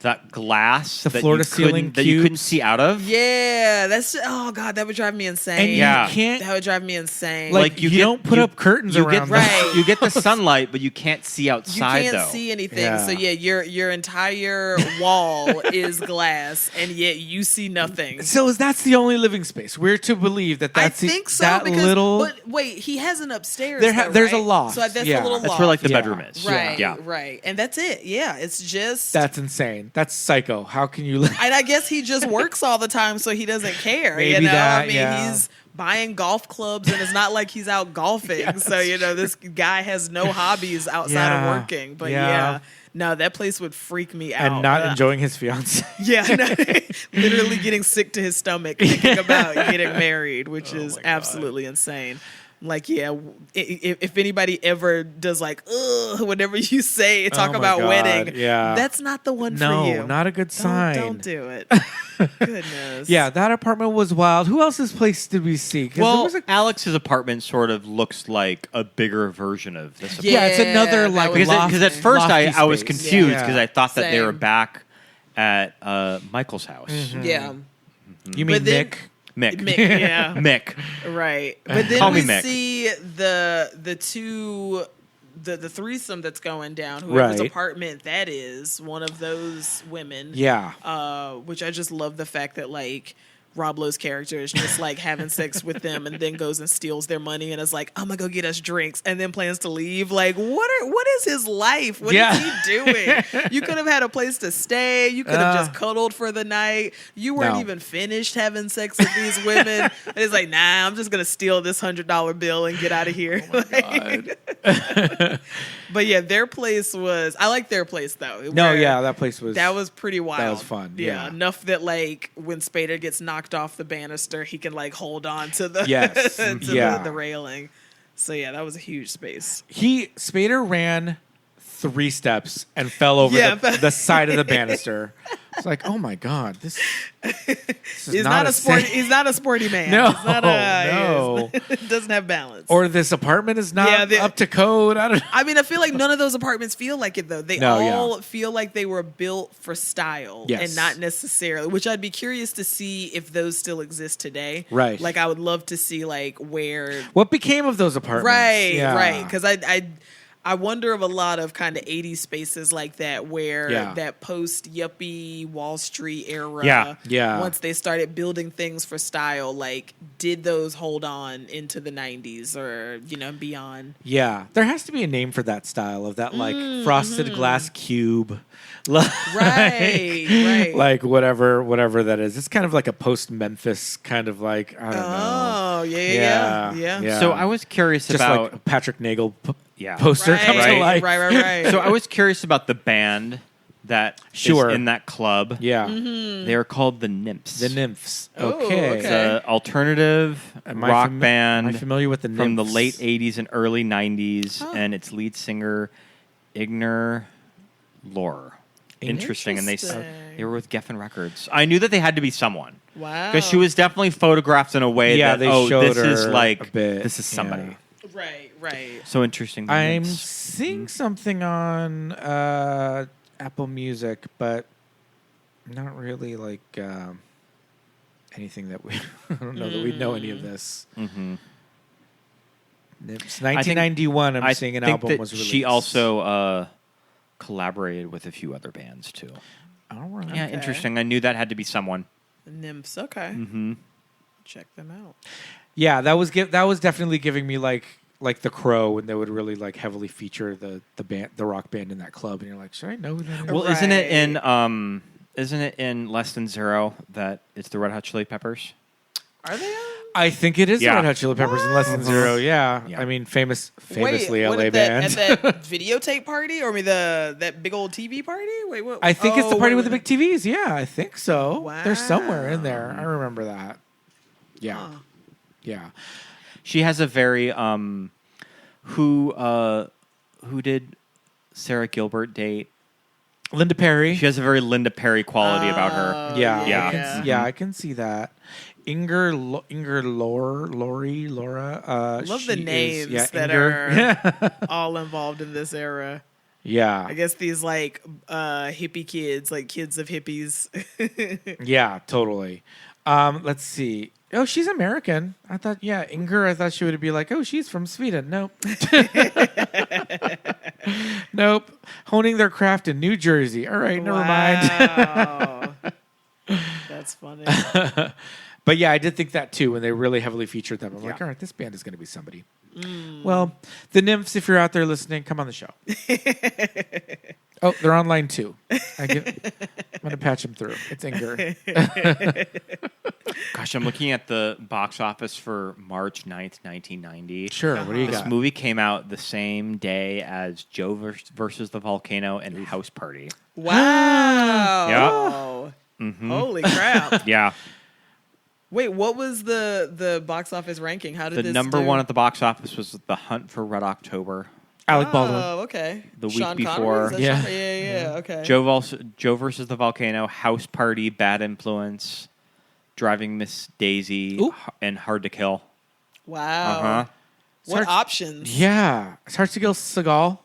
that glass,
The
that
floor-to-ceiling
that you couldn't
cubes?
see out of?
yeah, oh god, that would drive me insane.
And
Yeah.
you can't
That would drive me insane.
like you don't put up curtains
you
around
get
them.
Right.
You get the sunlight, but you can't see
you
outside.
can't
though.
see anything.
Yeah.
So yeah, your entire wall is glass, and yet you see nothing.
So that's the only living space. We're to believe that
I
that's
think so
that
because
little.
but wait, he has an upstairs.
There's a
right?
loft.
So that's
Yeah.
a little
That's
loft.
where like the
Yeah.
bedroom is.
Right,
Yeah.
right. And that's it. Yeah, it's just
That's insane. That's psycho. How can you live?
and I guess he just works all the time so he doesn't care.
Maybe
you know?
that,
I mean
yeah.
he's buying golf clubs and it's not like he's out golfing. So, this guy has no hobbies outside
Yeah.
of working. But
Yeah.
no, that place would freak me out.
And not enjoying his fiance.
Yeah, literally getting sick to his stomach thinking about getting married, which is
my God.
absolutely insane. Like, yeah, if anybody ever does like, ugh, whatever you say, talk
my
about
God,
wedding,
yeah.
that's not the one
No,
for you.
not a good sign.
Don't do it. Goodness.
Yeah, that apartment was wild. Who else's place did we see? 'Cause there
Well,
was a-
Alex's apartment sort of looks like a bigger version of this. apartment.
yeah, it's another
that
like
was-
Because at first
lofty
I was
space.
confused
Yeah.
because I thought that they were
Same.
back at Michael's house.
Yeah.
You mean
But then-
Nick?
Mick.
Mick, yeah.
Mick.
Right. But then
Call
we
me Mick.
see the two the threesome that's going down, whoever's
Right.
apartment that is, one of those women.
Yeah.
Which I just love the fact that like Rob Lowe's character is just like having sex with them and then goes and steals their money and is like, I'm gonna go get us drinks and then plans to leave. Like, what is his life? What is he doing? You could have had a place to stay. You could have just cuddled for the night. You weren't
No.
even finished having sex with these women. And it's like, nah, I'm just gonna steal this $100 bill and get out of here. But yeah, their place was. I like their place though.
No,
where-
yeah, that place was.
that was pretty wild.
was fun, yeah.
Enough that like when Spader gets knocked off the banister, he can like hold on to the
Yes.
to
Yeah.
the railing. So yeah, that was a huge space.
Spader ran 3 steps and fell over
Yeah.
the side of the banister. It's like, oh my God, this is
He's not a sporty.
safe-
He's not a sporty man.
No,
He's not
no.
doesn't have balance.
Or this apartment is not up to code. I don't know.
I mean, I feel like none of those apartments feel like it though. They
No,
all feel like they were built for style
Yes.
and not necessarily. Which I'd be curious to see if those still exist today.
Right.
Like I would love to see like where.
What became of those apartments?
Right,
Yeah.
right. Because I wonder of a lot of kind of 80s spaces like that where
Yeah.
that post-yuppie Wall Street era,
Yeah.
once they started building things for style, like, did those hold on into the 90s or, beyond?
Yeah, there has to be a name for that style of that like frosted glass cube.
Right.
Like whatever that is. It's kind of like a post Memphis kind of like, I don't know.
Oh, yeah.
So I was curious
Just
about
like a Patrick Nagel
Yeah.
poster come to life.
Right.
So I was curious about the band that
Sure.
is in that club.
Yeah.
They're called the Nymphs.
The Nymphs.
Oh,
Okay.
It's an alternative rock band
Am I familiar with the Nymphs?
from the late 80s and early 90s, and its lead singer, Ignar Lowe. Interesting. And they were with Geffen Records. I knew that they had to be someone.
Wow.
Because she was definitely photographed in a way
Yeah,
that,
they
oh,
showed
this is
her
like,
a bit,
this is somebody.
Right.
So interesting. The
I'm
Nymphs.
seeing something on Apple Music, but not really like anything that we I don't know that we know any of this.
Mm-hmm.
It's 1991. I'm seeing an album was released.
She also collaborated with a few other bands too.
All right.
Yeah, interesting. I knew that had to be someone.
Nymphs, okay.
Mm-hmm.
Check them out.
Yeah, that was definitely giving me like The Crow, when they would really like heavily feature the band, the rock band in that club, and you're like, should I know who that is?
Well, isn't it in Less Than Zero that it's the Red Hot Chili Peppers?
Are they?
I think it is the Red Hot Chili Peppers in Less Than Zero. Yeah.
Yeah.
I mean, famously
Wait,
LA
at
band.
At that videotape party, or that big old TV party? Wait, what?
I think it's the party with the
wait.
big TVs. Yeah, I think so.
Wow.
They're somewhere in there. I remember that. Yeah.
Huh.
Yeah.
She has a very who did Sarah Gilbert date?
Linda Perry.
She has a very Linda Perry quality about her.
Yeah.
Yeah.
I can see that. Laura.
Love the
she
names
is,
that
Inger.
are all involved in this era.
Yeah.
I guess these like hippie kids, like kids of hippies.
Yeah, totally. Let's see. Oh, she's American. I thought she would be like, oh, she's from Sweden. Nope. Nope. Honing their craft in New Jersey. All right, never mind.
That's funny.
But yeah, I did think that too when they really heavily featured them. I'm like, all right, this band is going to be somebody. Well, the Nymphs, if you're out there listening, come on the show. Oh, they're online too. I'm going to patch them through. It's Inger.
Gosh, I'm looking at the box office for March 9th, 1990.
Sure, what do you
This
got?
movie came out the same day as Joe versus the Volcano and House Party.
Wow.
Mm-hmm.
Holy crap.
Yeah.
Wait, what was the box office ranking? How did
The
this
number
do?
one at the box office was The Hunt for Red October.
Alec Baldwin.
Oh, okay.
The week
Sean
before.
Connery? Is that
Yeah.
Sean? Yeah, okay.
Joe versus the Volcano, House Party, Bad Influence, Driving Miss Daisy,
Ooh.
and Hard to Kill.
Wow.
Uh-huh.
What options?
Yeah. It's hard to kill Seagal.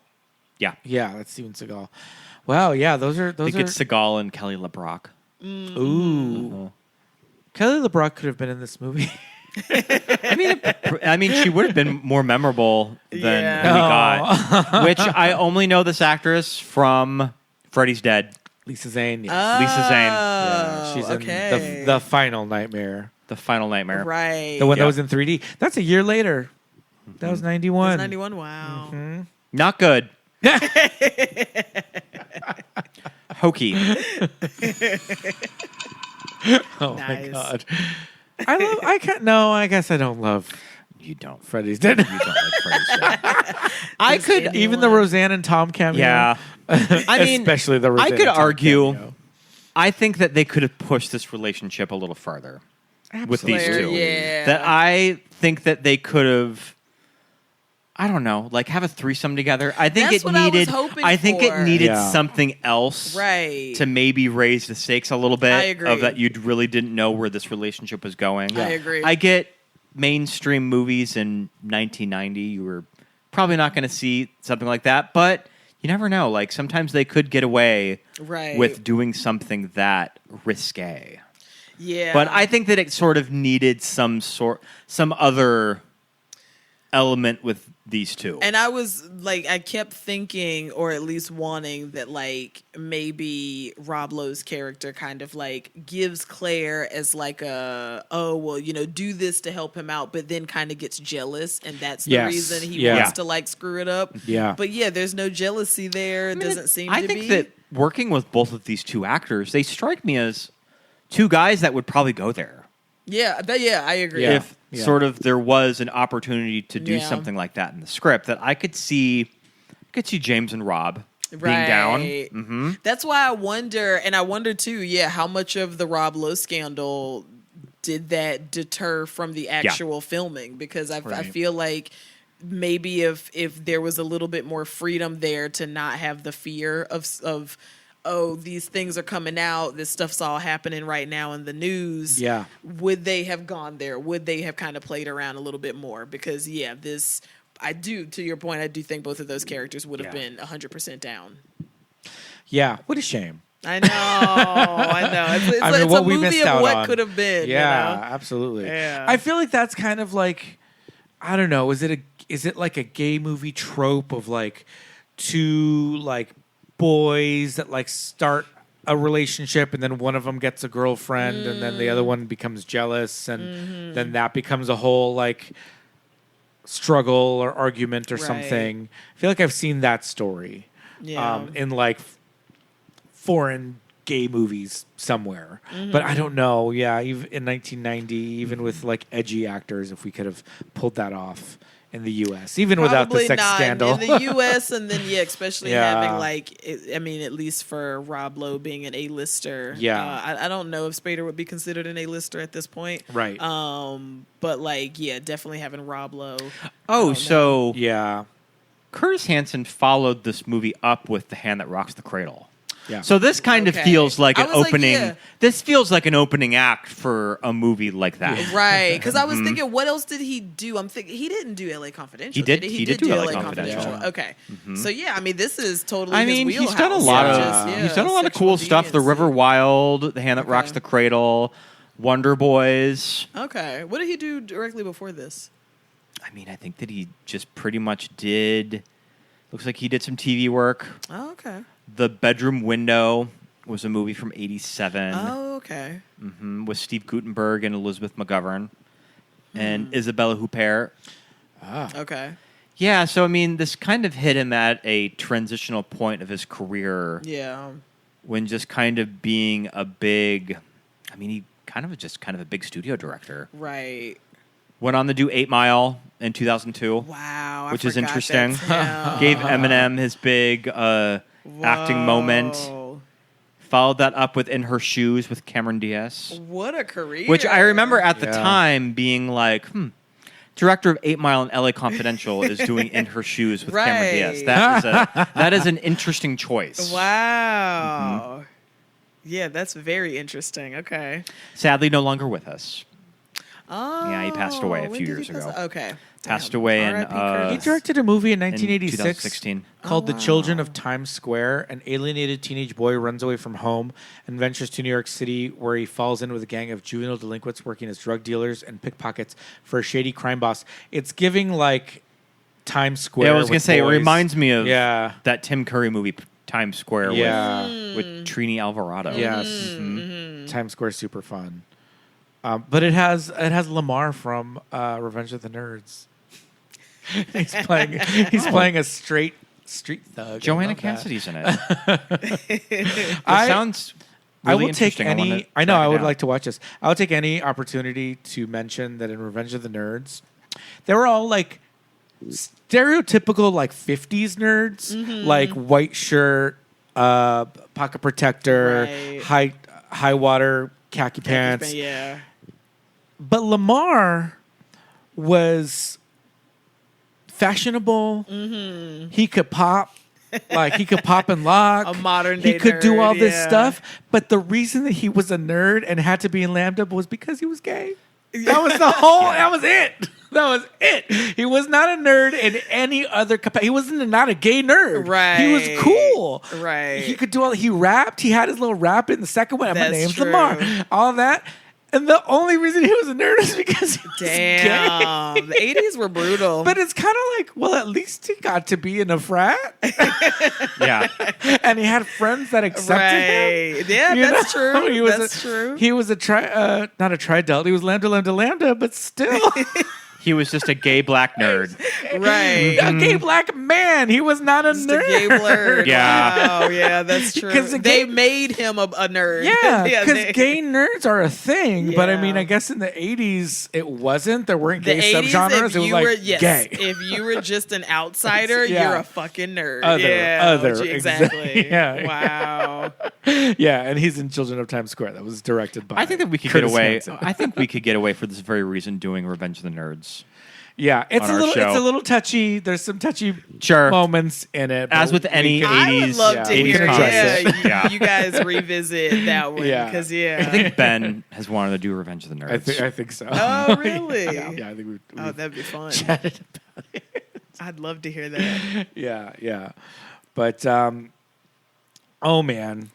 Yeah.
Yeah, that's Steven Seagal. Wow, yeah, those
I
are
think it's Seagal and Kelly LeBrock.
Ooh. Kelly LeBrock could have been in this movie.
I mean, she would have been more memorable than
Yeah.
we got. Which I only know this actress from Freddy's Dead.
Lisa Zane. Yes.
Lisa Zane.
Yeah, she's
okay.
in the Final Nightmare.
The Final Nightmare.
Right.
The one that
Yeah.
was in 3D. That's a year later. That was 91.
It's 91. Wow.
Not good. Hokey.
Oh
Nice.
my god. I guess I don't love
You don't.
Freddy's Dead.
You don't like Freddy's Dead.
I could even the Roseanne and Tom cameo.
Yeah. I mean,
especially the Roseanne
I could
and Tom
argue.
cameo.
I think that they could have pushed this relationship a little farther with these two.
Yeah.
That I think that they could have. I don't know, like have a threesome together. I think
That's
it
what I was
needed.
hoping
I think
for.
it needed
Yeah.
something else,
Right.
to maybe raise the stakes a little bit.
I agree.
Of that you really didn't know where this relationship was going.
I agree.
I get mainstream movies in 1990. You were probably not going to see something like that, but you never know. Like sometimes they could get away
Right.
with doing something that risque.
Yeah.
But I think that it sort of needed some other element with these two.
And I was like, I kept thinking, or at least wanting, that like maybe Rob Lowe's character kind of like gives Claire as like do this to help him out, but then kind of gets jealous, and that's the reason he wants to like screw it up.
Yeah.
But yeah, there's no jealousy there. It doesn't seem to be.
I think that working with both of these two actors, they strike me as two guys that would probably go there.
Yeah, I agree.
Yeah.
If sort of there was an opportunity to do something like that in the script, that I could see James and Rob being down. Mm-hmm.
That's why I wonder too, how much of the Rob Lowe scandal did that deter from the actual filming? Because I feel like maybe if there was a little bit more freedom there to not have the fear of these things are coming out, this stuff's all happening right now in the news. Yeah. Would they have gone there? Would they have kind of played around a little bit more? Because to your point, I do think both of those characters would have been 100% down.
Yeah. What a shame.
I know. It's a movie of what could have been.
Yeah,
you know?
absolutely.
Yeah.
I feel like that's kind of like, I don't know, is it like a gay movie trope of like two like boys that like start a relationship and then one of them gets a girlfriend and then the other one becomes jealous and then that becomes a whole like struggle or argument or something. I feel like I've seen that story in like foreign gay movies somewhere, but I don't know. Yeah, even in 1990, even with like edgy actors, if we could have pulled that off in the U.S., even without the sex scandal
in the U.S., and then especially having like, at least for Rob Lowe being an A-lister. Yeah, I don't know if Spader would be considered an A-lister at this point.
Right.
But like, definitely having Rob Lowe.
Curtis Hanson followed this movie up with The Hand That Rocks the Cradle.
Yeah.
So this kind of feels like an opening. This feels like an opening act for a movie like that,
right? Because I was thinking, what else did he do? I'm thinking he didn't do L.A. Confidential.
He did. He did do L.A. Confidential.
Yeah. Okay, so this is totally. His wheelhouse.
He's done a lot of. He's done a lot of cool stuff. The River Wild, The Hand That Rocks the Cradle, Wonder Boys.
Okay, what did he do directly before this?
I think that he just pretty much did. Looks like he did some TV work.
Oh, okay.
The Bedroom Window was a movie from '87.
Oh, okay.
With Steve Guttenberg and Elizabeth McGovern and Isabella Huppert.
Okay.
Yeah, so this kind of hit him at a transitional point of his career.
Yeah.
When just kind of being a big, he kind of a big studio director.
Right.
Went on to do 8 Mile in 2002.
Wow,
which is interesting. Gave Eminem his big acting moment. Followed that up with In Her Shoes with Cameron Diaz.
What a career.
Which I remember at the time being like, director of 8 Mile and LA Confidential is doing In Her Shoes with Cameron Diaz. That is an interesting choice.
Wow. Yeah, that's very interesting. Okay.
Sadly, no longer with us.
Oh.
Yeah, he passed away a few years ago.
Okay.
Passed away in...
he directed a movie in 1986
2016.
called The Children of Times Square. An alienated teenage boy runs away from home and ventures to New York City, where he falls in with a gang of juvenile delinquents working as drug dealers and pickpockets for a shady crime boss. It's giving like Times Square.
Yeah, I was going to say,
boys.
it reminds me of that Tim Curry movie, Times Square, with Trini Alvarado.
Yes. Times Square is super fun. But it has Lamar from Revenge of the Nerds. he's playing a straight street thug.
Joanna Cassidy's in it. It sounds really
I will take
interesting.
I would like to watch this. I will take any opportunity to mention that in Revenge of the Nerds, they were all like stereotypical like 50s nerds, like white shirt, pocket protector, high water khaki pants.
Yeah.
But Lamar was fashionable. He could pop. He could pop and lock.
A modern day
He could do
nerd,
all this stuff. But the reason that he was a nerd and had to be in Lambda was because he was gay. That was the whole. That was it. That was it. He was not a nerd in any other capacity. He was not a gay nerd.
Right.
He was cool.
Right.
He could do all. He rapped. He had his little rap in the second one. My name's
true.
Lamar. All that. And the only reason he was a nerd is because he was
Damn.
gay.
The 80s were brutal.
But it's kind of like, well, at least he got to be in a frat.
Yeah.
And he had friends that accepted him.
Right. Yeah,
You
that's
know?
true.
He was
That's true.
He was not a tri-delt. He was lambda, lambda, lambda, but still.
He was just a gay black nerd.
Right.
A gay black man. He was not a
Just
nerd.
a gay blurred.
Yeah.
Wow, yeah, that's true.
'Cause the
They
gay-
made him a nerd.
Yeah, because
they-
gay nerds are a thing. But I mean,
Yeah.
I guess in the 80s, it wasn't. There weren't
The
gay
80s,
subgenres.
if
It was
you
like
were, yes,
gay.
if you were just an outsider,
Yeah.
you're a fucking nerd.
Other,
exactly.
yeah.
Wow.
Yeah, and he's in Children of Times Square. That was directed by
I think that we could
Curtis
get away.
Hanson.
I think we could get away for this very reason doing Revenge of the Nerds.
Yeah, it's
on
a
our
little
show.
it's a little touchy. There's some touchy
Sure.
moments in it.
As
but
with any
we could-
80s,
I would love to
80s
hear
comics.
yeah, you guys revisit that one.
Yeah.
Because,
I think Ben has wanted to do Revenge of the Nerds.
I think so.
Oh, really?
yeah, I think we
Oh, that'd be fun.
chatted about it.
I'd love to hear that.
Yeah. But oh man.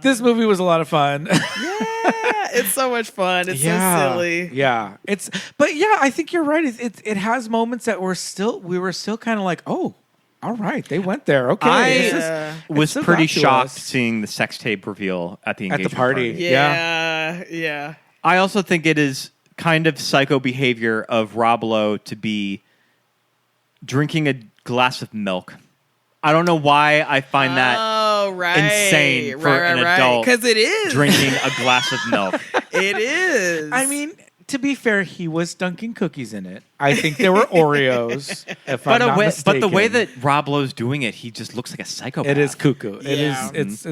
This movie was a lot of fun.
Yeah, it's so much fun. It's so silly.
Yeah. But yeah, I think you're right. It has moments that we were still kind of like, oh, all right, they went there. Okay.
I was
so
pretty
vacuous.
shocked seeing the sex tape reveal at the engagement
party.
Yeah. Yeah.
I also think it is kind of psycho behavior of Rob Lowe to be drinking a glass of milk. I don't know why I find that
right.
insane for an adult
Because it is.
drinking a glass of milk.
It is.
I mean, to be fair, he was dunking cookies in it. I think there were Oreos. If I'm not mistaken.
But the way that Rob Lowe's doing it, he just looks like a psychopath.
it is cuckoo.
Yeah.
It's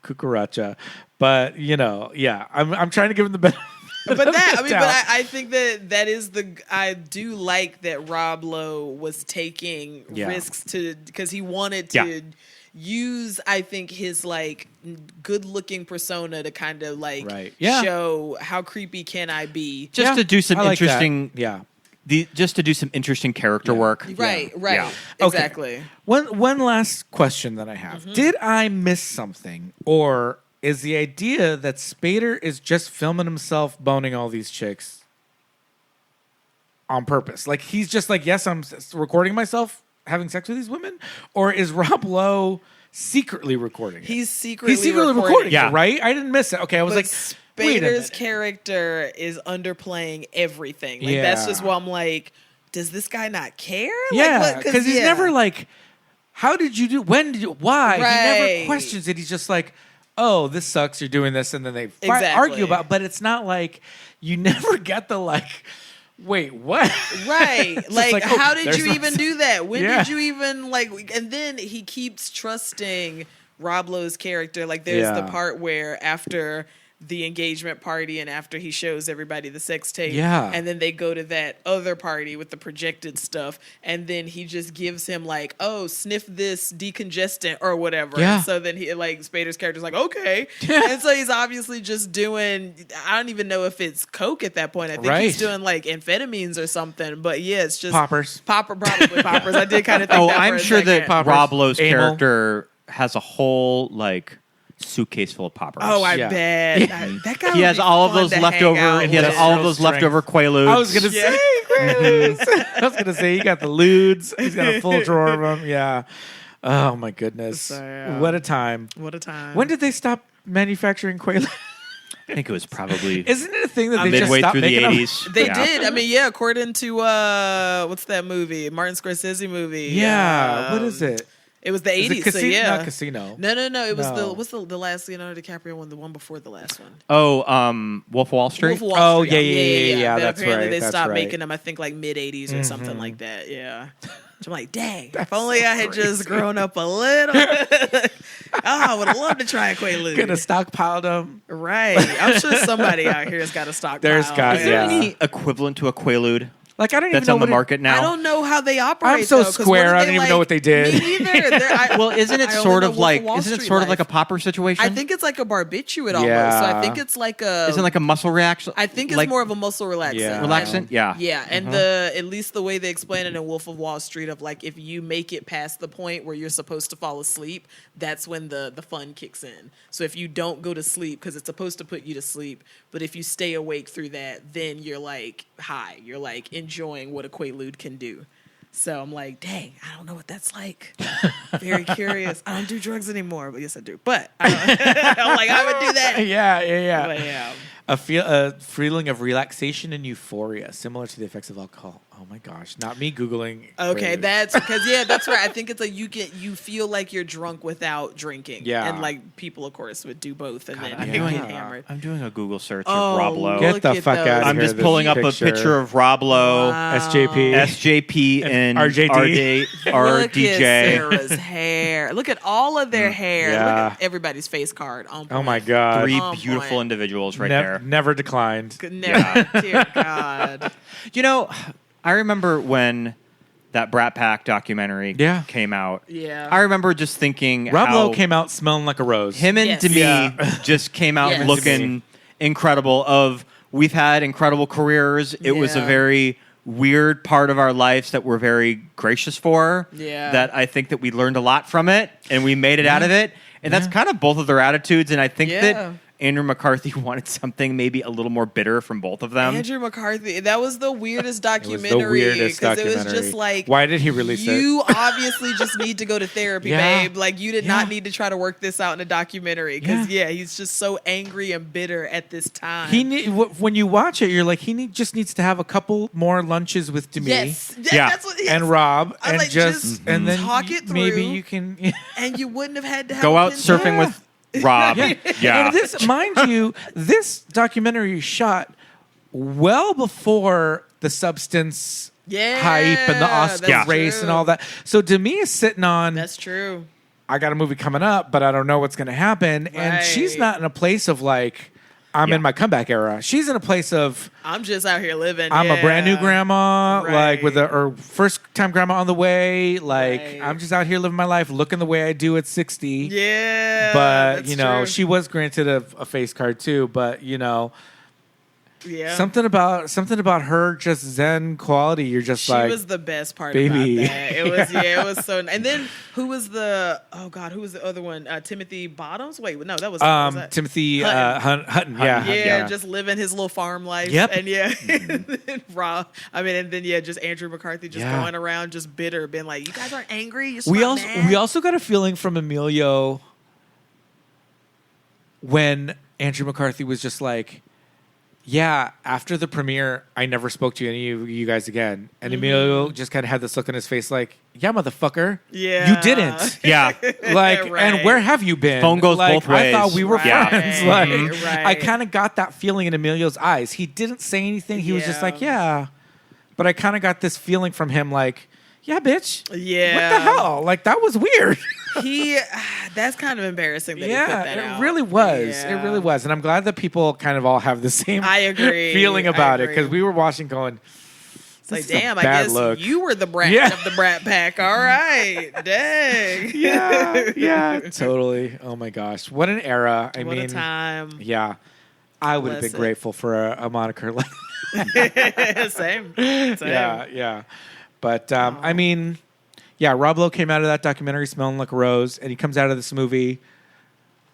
cucaracha. But yeah. I'm trying to give him the benefit.
but I think that is I do like that Rob Lowe was taking risks because he wanted to use, I think, his like good looking persona to kind of like show how creepy can I be.
Just to do some interesting
that.
just to do some interesting character work.
Right.
Yeah.
Exactly.
One last question that I have. Did I miss something, or is the idea that Spader is just filming himself boning all these chicks on purpose? Like, he's just like, yes, I'm recording myself having sex with these women? Or is Rob Lowe secretly recording it?
He's secretly
recording
Yeah.
it, right? I didn't miss it. Okay, I was like, wait a
Spader's
minute.
character is underplaying everything. Like, that's just why I'm like, does this guy not care?
Yeah, because he's never like, how did you do, when did you, why? He never
Right.
questions it. He's just like, oh, this sucks, you're doing this, and then they
Exactly.
argue about, but it's not like, you never get the like, wait, what?
Right.
It's
Like,
like, oh,
how did
there's
you
no-
even do that? When
Yeah.
did you even, like, and then he keeps trusting Rob Lowe's character. Like, there's the part where after the engagement party and after he shows everybody the sex tape, and then they go to that other party with the projected stuff, and then he just gives him like, oh, sniff this decongestant or whatever.
Yeah.
And so then he, like, Spader's character's like, okay. And so he's obviously just doing, I don't even know if it's coke at that point. I think he's doing like amphetamines or something. But yeah, it's just
Poppers.
Probably poppers. I did kind of think
Oh,
that for
I'm
a
sure that
second.
Rob Lowe's
Anal.
character has a whole like suitcase full of poppers.
Oh, I
Yeah.
bet. That guy
He
would
has
be
all of
fun
those
to hang
leftover.
out
He has
with.
all of those
Strength.
leftover Quaaludes.
I was gonna say, I was gonna say, he got the lewds. He's got a full drawer of them. Yeah. Oh my goodness,
So, yeah.
what a time!
What a time.
When did they stop manufacturing Quaaludes?
I think it was probably
Isn't it a thing that they just
midway
stopped
through the
making them?
80s.
They
Yeah.
did. I mean, yeah, according to what's that movie? Martin Scorsese movie.
Yeah. What is it?
It was the
Is it
80s, so
Casino?
yeah.
Not Casino.
No. It was
No.
what's the last Leonardo DiCaprio one? The one before the last one.
Oh, Wolf of Wall Street.
Wolf of Wall
Oh,
Street.
yeah,
But
that's
apparently
right,
they
that's
stopped
right.
making them, I think, like mid 80s or something like that. Yeah. So I'm like, dang, if only I had just grown up a little. I would have loved to try a Quaalude.
Could have stockpiled them.
Right. I'm sure somebody out here has got a stockpile.
There's got-
Is there
Yeah.
any equivalent to a Quaalude?
Like, I don't
That's
even know
on the
what
market now.
I don't know how they operate.
I'm so
though, 'cause
square,
what
I
are
don't
they
even know what they did.
Me neither.
Well, isn't it
I only
sort
know
of
Wolf
like
of Wall
isn't it
Street
sort of
life.
like a popper situation?
I think it's like a barbiturate almost.
Yeah.
So I think it's like a.
isn't it like a muscle reaction?
I think it's
like
more of a muscle relaxant.
Yeah.
relaxant. Yeah.
Yeah, and at least the way they explain it in Wolf of Wall Street of like if you make it past the point where you're supposed to fall asleep, that's when the fun kicks in. So if you don't go to sleep because it's supposed to put you to sleep, but if you stay awake through that, then you're like high. You're like enjoying what a Quaalude can do. So I'm like, dang, I don't know what that's like. Very curious. I don't do drugs anymore, but yes, I do. But I'm like, I would do that.
Yeah.
But yeah.
A feeling of relaxation and euphoria, similar to the effects of alcohol. Oh my gosh, not me Googling.
Okay,
Quaaludes.
that's because that's right. I think it's like you feel like you're drunk without drinking.
Yeah.
And like people, of course, would do both and then
I'm
get
doing-
hammered.
I'm doing a Google search
Oh,
of Rob Lowe.
look
Get the
at
fuck
those.
out of
I'm
here.
just
this
pulling up a picture of Rob Lowe,
SJP.
SJP, and
RJD.
Look at
RDJ.
Sarah's hair. Look at all of their hair.
Yeah.
Look at everybody's face card. On
Oh my
point.
god.
Three
On
beautiful
point.
individuals right there.
Never declined.
Never. Dear God.
You know, I remember when that Brat Pack documentary
Yeah.
came out.
Yeah.
I remember just thinking
Rob
how
Lowe came out smelling like a rose.
him and
Yes.
Demi
Yeah.
just came out
Yes.
looking incredible. We've had incredible careers. It was a
Yeah.
very weird part of our lives that we're very gracious for.
Yeah.
That I think that we learned a lot from it and we made it out of it. And that's kind of both of their attitudes. And I think
Yeah.
that Andrew McCarthy wanted something maybe a little more bitter from both of them.
Andrew McCarthy. That was the weirdest
It was
documentary.
the weirdest
It was
documentary.
just like,
Why did he release it?
you obviously just need to go to therapy,
Yeah.
babe. Like you did
Yeah.
not need to try to work this out in a documentary because he's just so angry and bitter at this time.
When you watch it, you're like, just needs to have a couple more lunches with Demi.
yes,
Yeah.
that's what.
And Rob,
I
and
like,
just and then
talk it
maybe
through.
you can
and you wouldn't have had to have
Go
a
out
pin-
surfing with Rob. Yeah.
And this, mind you, this documentary shot well before the substance
Yeah,
hype and the Oscar
that's
race
true.
and all that. So Demi is sitting on,
That's true.
I got a movie coming up, but I don't know what's going to happen. And she's
Right.
not in a place of like, I'm in my comeback era. She's in a place of,
I'm just out here living.
I'm a brand new
yeah.
grandma, like with
Right.
or first time grandma on the way. Like
Right.
I'm just out here living my life, looking the way I do at 60.
Yeah,
But
that's
you know,
true.
she was granted a face card too. But you know,
yeah.
something about her just zen quality. You're just
She
like,
was the best part
baby.
about that. It was it was so. And then who was the other one? Timothy Bottoms. Wait, no, that was
Timothy
Hutton.
Hutton. Yeah,
Yeah, just living his little farm life.
Yep.
And and Rob. And then just Andrew McCarthy just
Yeah.
going around just bitter, being like, "You guys aren't angry. You're
we
smart,
also
man."
we also got a feeling from Emilio when Andrew McCarthy was just like, yeah, after the premiere, I never spoke to any of you guys again. And Emilio just kind of had this look on his face like, yeah, motherfucker.
Yeah.
You didn't.
Yeah.
Like,
Right.
and where have you been?
Phone goes
like,
both
I thought
ways.
we were
Right.
friends. Like,
Right.
I kind of got that feeling in Emilio's eyes. He didn't say anything. He was just
Yeah.
like, yeah. But I kind of got this feeling from him like, yeah, bitch.
Yeah.
What the hell? Like, that was weird.
That's kind of embarrassing that he put
Yeah,
that
it
out.
really was.
Yeah.
It really was. And I'm glad that people kind of all have the same
I agree.
feeling
I
about it
agree.
because we were watching going,
It's like,
this is a
damn, I
bad
guess
look.
you were the brat
Yeah.
of the Brat Pack. All right. Dang.
yeah, totally. Oh my gosh. What an era. I
What
mean,
a time.
yeah. I would have
Bless
been
it.
grateful for a moniker like
Same.
Yeah. But I mean, yeah, Rob Lowe came out of that documentary smelling like a rose, and he comes out of this movie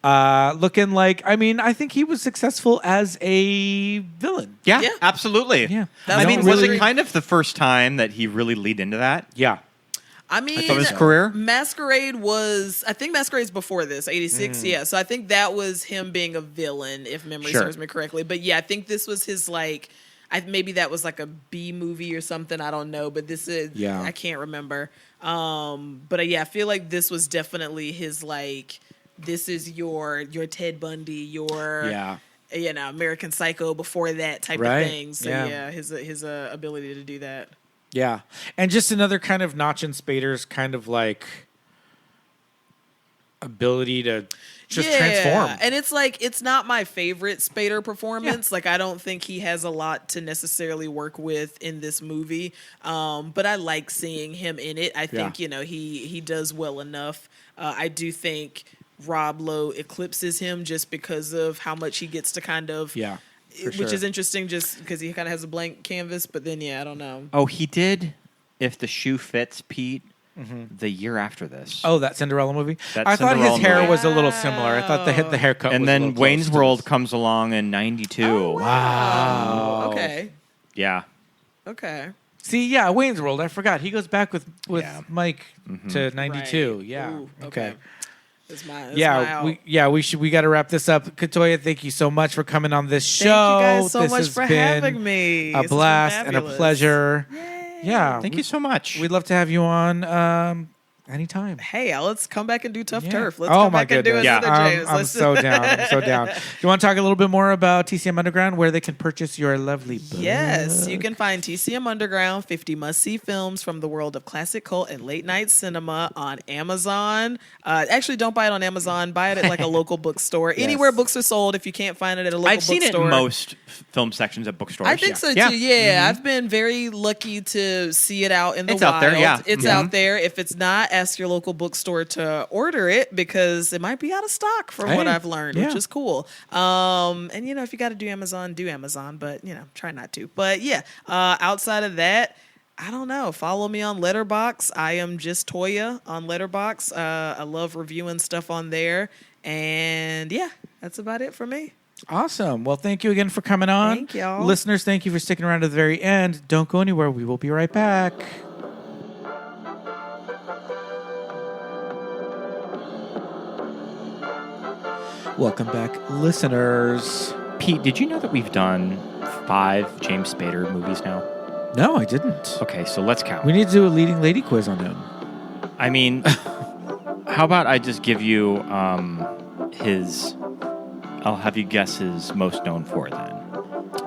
looking like, I mean, I think he was successful as a villain.
Yeah,
Yeah.
absolutely.
Yeah.
That's
I mean,
what
was
really-
it kind of the first time that he really leaned into that?
Yeah.
I mean,
Of his career?
Masquerade was, I think Masquerade's before this, 86. Yeah. So I think that was him being a villain, if memory
Sure.
serves me correctly. But yeah, I think this was his like, maybe that was like a B movie or something. I don't know. But this is,
Yeah.
I can't remember. But yeah, I feel like this was definitely his like, this is your Ted Bundy, your
Yeah.
American Psycho before that type
Right.
of thing. So
Yeah.
yeah, his ability to do that.
Yeah. And just another kind of notch in Spader's kind of like ability to just transform.
And it's like, it's not my favorite Spader performance. Like, I don't think he has a lot to necessarily work with in this movie. But I like seeing him in it. I think, he does well enough. I do think Rob Lowe eclipses him just because of how much he gets to kind of, which is interesting just because he kind of has a blank canvas. But then, I don't know.
Oh, he did If the Shoe Fits, Pete. The year after this.
Oh, that Cinderella movie? I thought his hair was a little similar. I thought the haircut
and
was
then
a little
Wayne's
close to
World
this.
comes along in 92.
Oh,
wow.
Okay.
Yeah.
Okay.
See, Wayne's World. I forgot. He goes back with Mike to 92.
Right.
Yeah.
Ooh,
okay.
That's my out.
We got to wrap this up. Quatoyiah, thank you so much for coming on this show.
Thank you guys so
this
much
has
for
been
having me.
A blast and a pleasure. Yeah.
Thank you so much.
We'd love to have you on anytime.
Hey, let's come back and do Tough Turf. Let's
oh
come
my
back and do
goodness.
another James.
I'm so down. I'm so down. Do you want to talk a little bit more about TCM Underground, where they can purchase your lovely book?
Yes, you can find TCM Underground, 50 must-see films from the world of classic cult and late-night cinema on Amazon. Actually, don't buy it on Amazon. Buy it at like a local bookstore. Anywhere books are sold. If you can't find it at a local bookstore.
I've seen it in most film sections at bookstores.
I think so, too. Yeah, I've been very lucky to see it out in the wild.
Out there,
It's out there. If it's not, ask your local bookstore to order it because it might be out of stock from what I've learned, which is cool. And if you got to do Amazon, but try not to. But outside of that, I don't know. Follow me on Letterboxd. I am just Toya on Letterboxd. I love reviewing stuff on there. And that's about it for me.
Awesome. Well, thank you again for coming on.
Thank y'all.
Listeners, thank you for sticking around to the very end. Don't go anywhere. We will be right back. Welcome back, listeners.
Pete, did you know that we've done 5 James Spader movies now?
No, I didn't.
Okay, so let's count.
We need to do a leading lady quiz on him.
I mean, how about I just give you his... I'll have you guess his most known for then.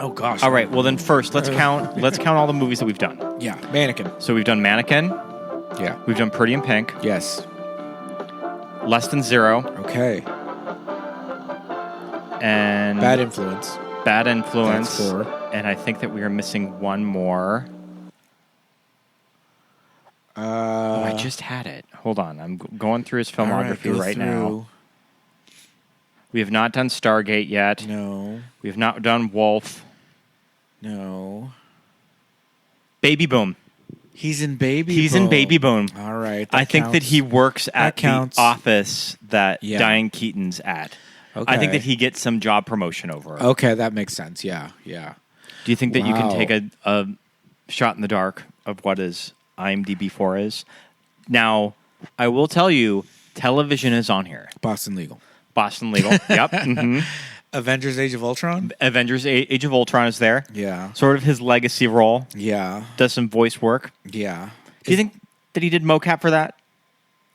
Oh, gosh.
All right, well then first, let's count all the movies that we've done.
Yeah, Mannequin.
So we've done Mannequin.
Yeah.
We've done Pretty in Pink.
Yes.
Less Than Zero.
Okay.
And
Bad Influence.
Bad Influence.
That's 4.
And I think that we are missing one more. I just had it. Hold on. I'm going through his filmography right now. We have not done Stargate yet.
No.
We have not done Wolf.
No.
Baby Boom.
He's in Baby Boom.
He's in Baby Boom.
All right.
I think that he works at the office that
Yeah.
Diane Keaton's at.
Okay.
I think that he gets some job promotion over.
Okay, that makes sense. Yeah.
Do you think that you can take a shot in the dark of what his IMDb 4 is? Now, I will tell you, television is on here.
Boston Legal.
Yep. Mm-hmm.
Avengers Age of Ultron?
Avengers Age of Ultron is there.
Yeah.
Sort of his legacy role.
Yeah.
Does some voice work.
Yeah.
Do you think that he did mocap for that?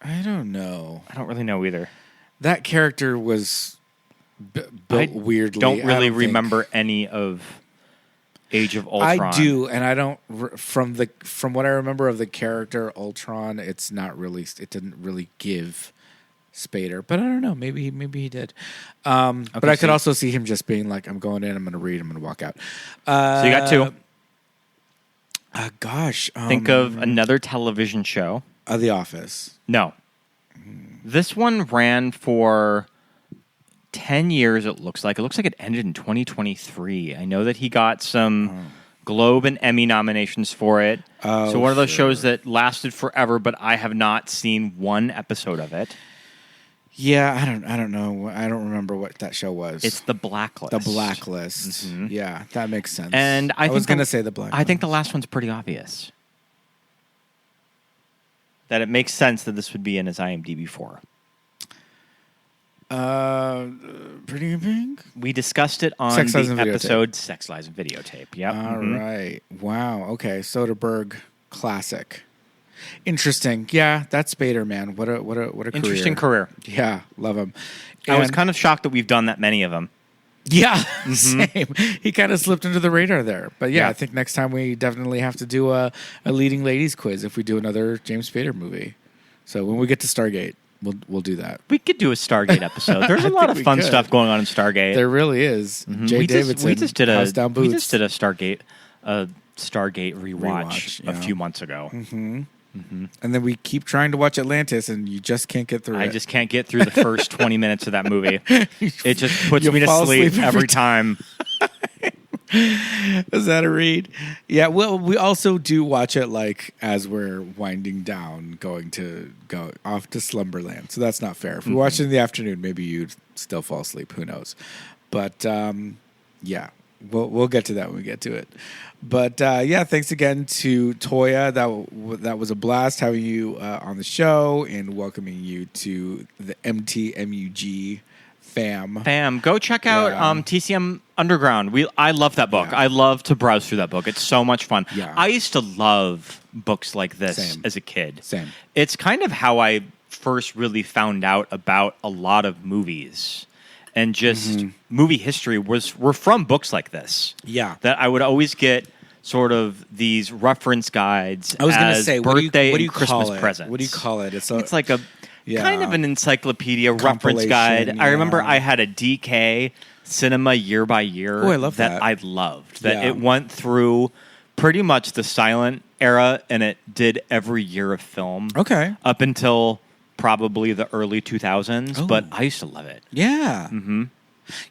I don't know.
I don't really know either.
That character was built weirdly.
Don't really
think.
remember any of Age of Ultron.
I do, and I don't. From what I remember of the character Ultron, it's not really. It didn't really give Spader, but I don't know. Maybe he did. But I could also see him just being like, "I'm going in. I'm going to read. I'm going to walk out."
So you got 2.
Gosh,
think of another television show.
The Office.
No, this one ran for 10 years. It looks like it ended in 2023. I know that he got some Globe and Emmy nominations for it. So one of those shows that lasted forever, but I have not seen one episode of it.
Yeah, I don't know. I don't remember what that show was.
It's The Blacklist.
The Blacklist. Mm-hmm. Yeah, that makes sense.
And I
was going to say The Blacklist.
I think the last one's pretty obvious. That it makes sense that this would be in his IMDb 4.
Pretty in Pink?
We discussed it on
Sex, Lies,
the
and
episode Sex, Lies, and Videotape. Yep.
All right. Wow. Okay. Soderbergh classic. Interesting. Yeah, that's Spader, man. What a
Interesting career.
Yeah, love him.
I was kind of shocked that we've done that many of them.
Yeah, same. He kind of slipped under the radar there. But yeah, I think next time we definitely have to do a leading ladies quiz if we do another James Spader movie. So when we get to Stargate. We'll do that.
We could do a Stargate episode. There's a lot of fun stuff going on in Stargate.
There really is. Jay Davidson.
We just did a
Stargate
rewatch a few months ago.
Mm-hmm. Mm-hmm. And then we keep trying to watch Atlantis, and you just can't get through it.
I just can't get through the first 20 minutes of that movie. It just puts me to sleep every time.
Is that a read? Yeah, well, we also do watch it like as we're winding down, go off to slumberland. So that's not fair. If we watch it in the afternoon, maybe you'd still fall asleep. Who knows? But yeah, we'll get to that when we get to it. But yeah, thanks again to Toya. That was a blast having you on the show and welcoming you to the MTMUG fam.
Go check out TCM Underground. I love that book. I love to browse through that book. It's so much fun.
Yeah.
I used to love books like this as a kid.
Same.
It's kind of how I first really found out about a lot of movies. And just movie history were from books like this.
Yeah.
That I would always get sort of these reference guides.
I was going to say,
birthday
what do you
and Christmas
call it?
presents.
What do you call it?
It's like a kind of an encyclopedia reference guide.
Yeah.
I remember I had a DK Cinema Year by Year
I love that.
I loved. That it went through pretty much the silent era, and it did every year of film.
Okay.
Up until probably the early 2000s, but I used to love it.
Yeah. Mm-hmm.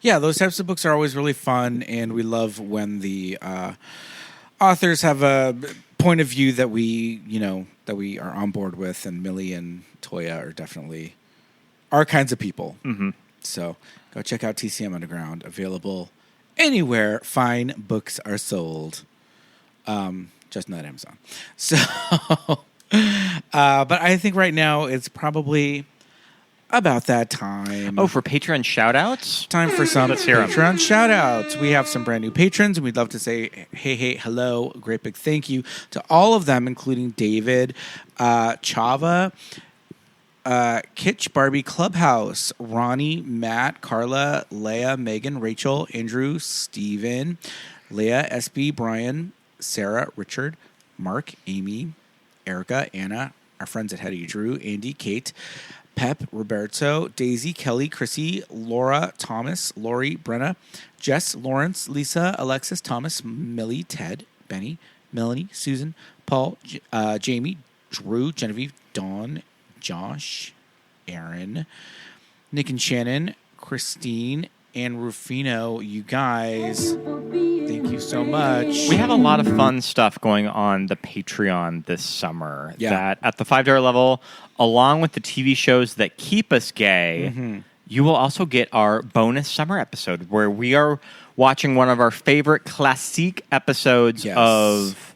Yeah, those types of books are always really fun, and we love when the authors have a point of view that we are on board with, and Millie and Toya are definitely our kinds of people. Mm-hmm. So go check out TCM Underground, available anywhere fine books are sold. Just not Amazon. So, but I think right now it's probably about that time.
Oh, for Patreon shout-outs?
Time for some
Let's hear 'em.
Patreon shout-outs. We have some brand new patrons, and we'd love to say hey, hello, great big thank you to all of them, including David, Chava, Kitsch, Barbie Clubhouse, Ronnie, Matt, Carla, Leah, Megan, Rachel, Andrew, Steven, Leah, SB, Brian, Sarah, Richard, Mark, Amy, Erica, Anna, our friends at Hetty, Drew, Andy, Kate, Pep, Roberto, Daisy, Kelly, Chrissy, Laura, Thomas, Lori, Brenna, Jess, Lawrence, Lisa, Alexis, Thomas, Millie, Ted, Benny, Melanie, Susan, Paul, Jamie, Drew, Genevieve, Dawn, Josh, Aaron, Nick and Shannon, Christine, and Rufino. You guys, thank you so much.
We have a lot of fun stuff going on the Patreon this summer.
Yeah.
That at the $5 level, along with the TV shows that keep us gay, you will also get our bonus summer episode where we are watching one of our favorite classic episodes of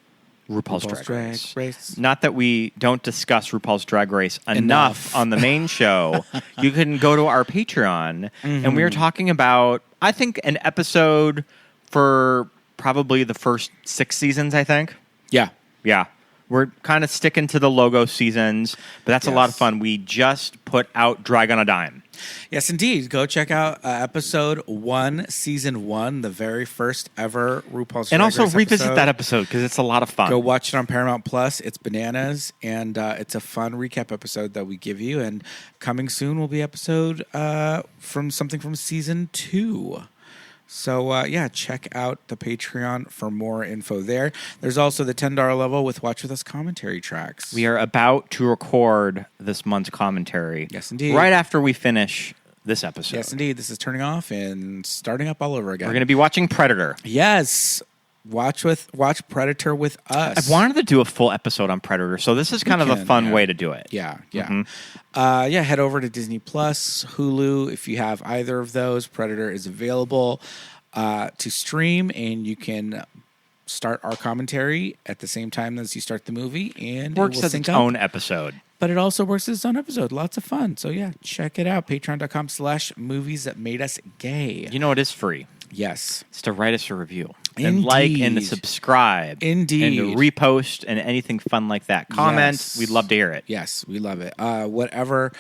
RuPaul's Drag Race. Not that we don't discuss RuPaul's Drag Race enough on the main show. You can go to our Patreon, and we are talking about, I think, an episode for probably the first 6 seasons, I think.
Yeah.
Yeah. We're kind of sticking to the logo seasons, but that's a lot of fun. We just put out Drag on a Dime.
Yes, indeed. Go check out episode 1, season 1, the very first ever RuPaul's Drag
And also
Race
revisit
episode.
that episode because it's a lot of fun.
Go watch it on Paramount Plus. It's bananas, and it's a fun recap episode that we give you. And coming soon will be episode from season 2. So, yeah, check out the Patreon for more info there. There's also the $10 level with Watch With Us commentary tracks.
We are about to record this month's commentary.
Yes, indeed.
Right after we finish this episode.
Yes, indeed. This is turning off and starting up all over again.
We're going to be watching Predator.
Yes. Watch Predator with us.
I wanted to do a full episode on Predator, so this is kind of a fun way to do it.
Yeah. Head over to Disney Plus, Hulu. If you have either of those, Predator is available to stream, and you can start our commentary at the same time as you start the movie, and
Works
it will
as
sync
its
up.
own episode.
But it also works as its own episode. Lots of fun. So yeah, check it out. Patreon.com/movies that made us gay.
You know it is free.
Yes.
It's to write us a review.
Indeed.
And like and to subscribe.
Indeed.
And to repost and anything fun like that. Comment.
Yes.
We'd love to hear it.
Yes, we love it. Whatever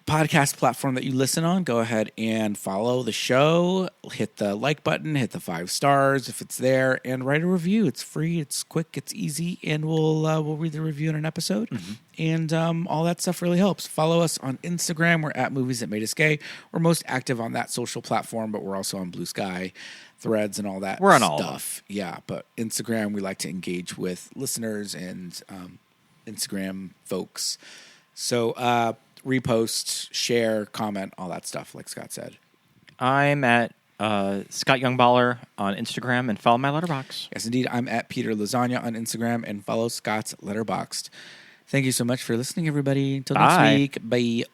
podcast platform that you listen on, go ahead and follow the show. Hit the like button, hit the 5 stars if it's there, and write a review. It's free, it's quick, it's easy, and we'll read the review in an episode. And all that stuff really helps. Follow us on Instagram. We're at Movies That Made Us Gay. We're most active on that social platform, but we're also on Blue Sky, Threads, and all that
We're on
stuff.
all of them.
Yeah, but Instagram, we like to engage with listeners and Instagram folks. So repost, share, comment, all that stuff, like Scott said.
I'm at Scott Youngballer on Instagram, and follow my letterbox.
Yes, indeed. I'm at Peter Lasagna on Instagram, and follow Scott's Letterboxd. Thank you so much for listening, everybody. Until next
Bye.
week. Bye.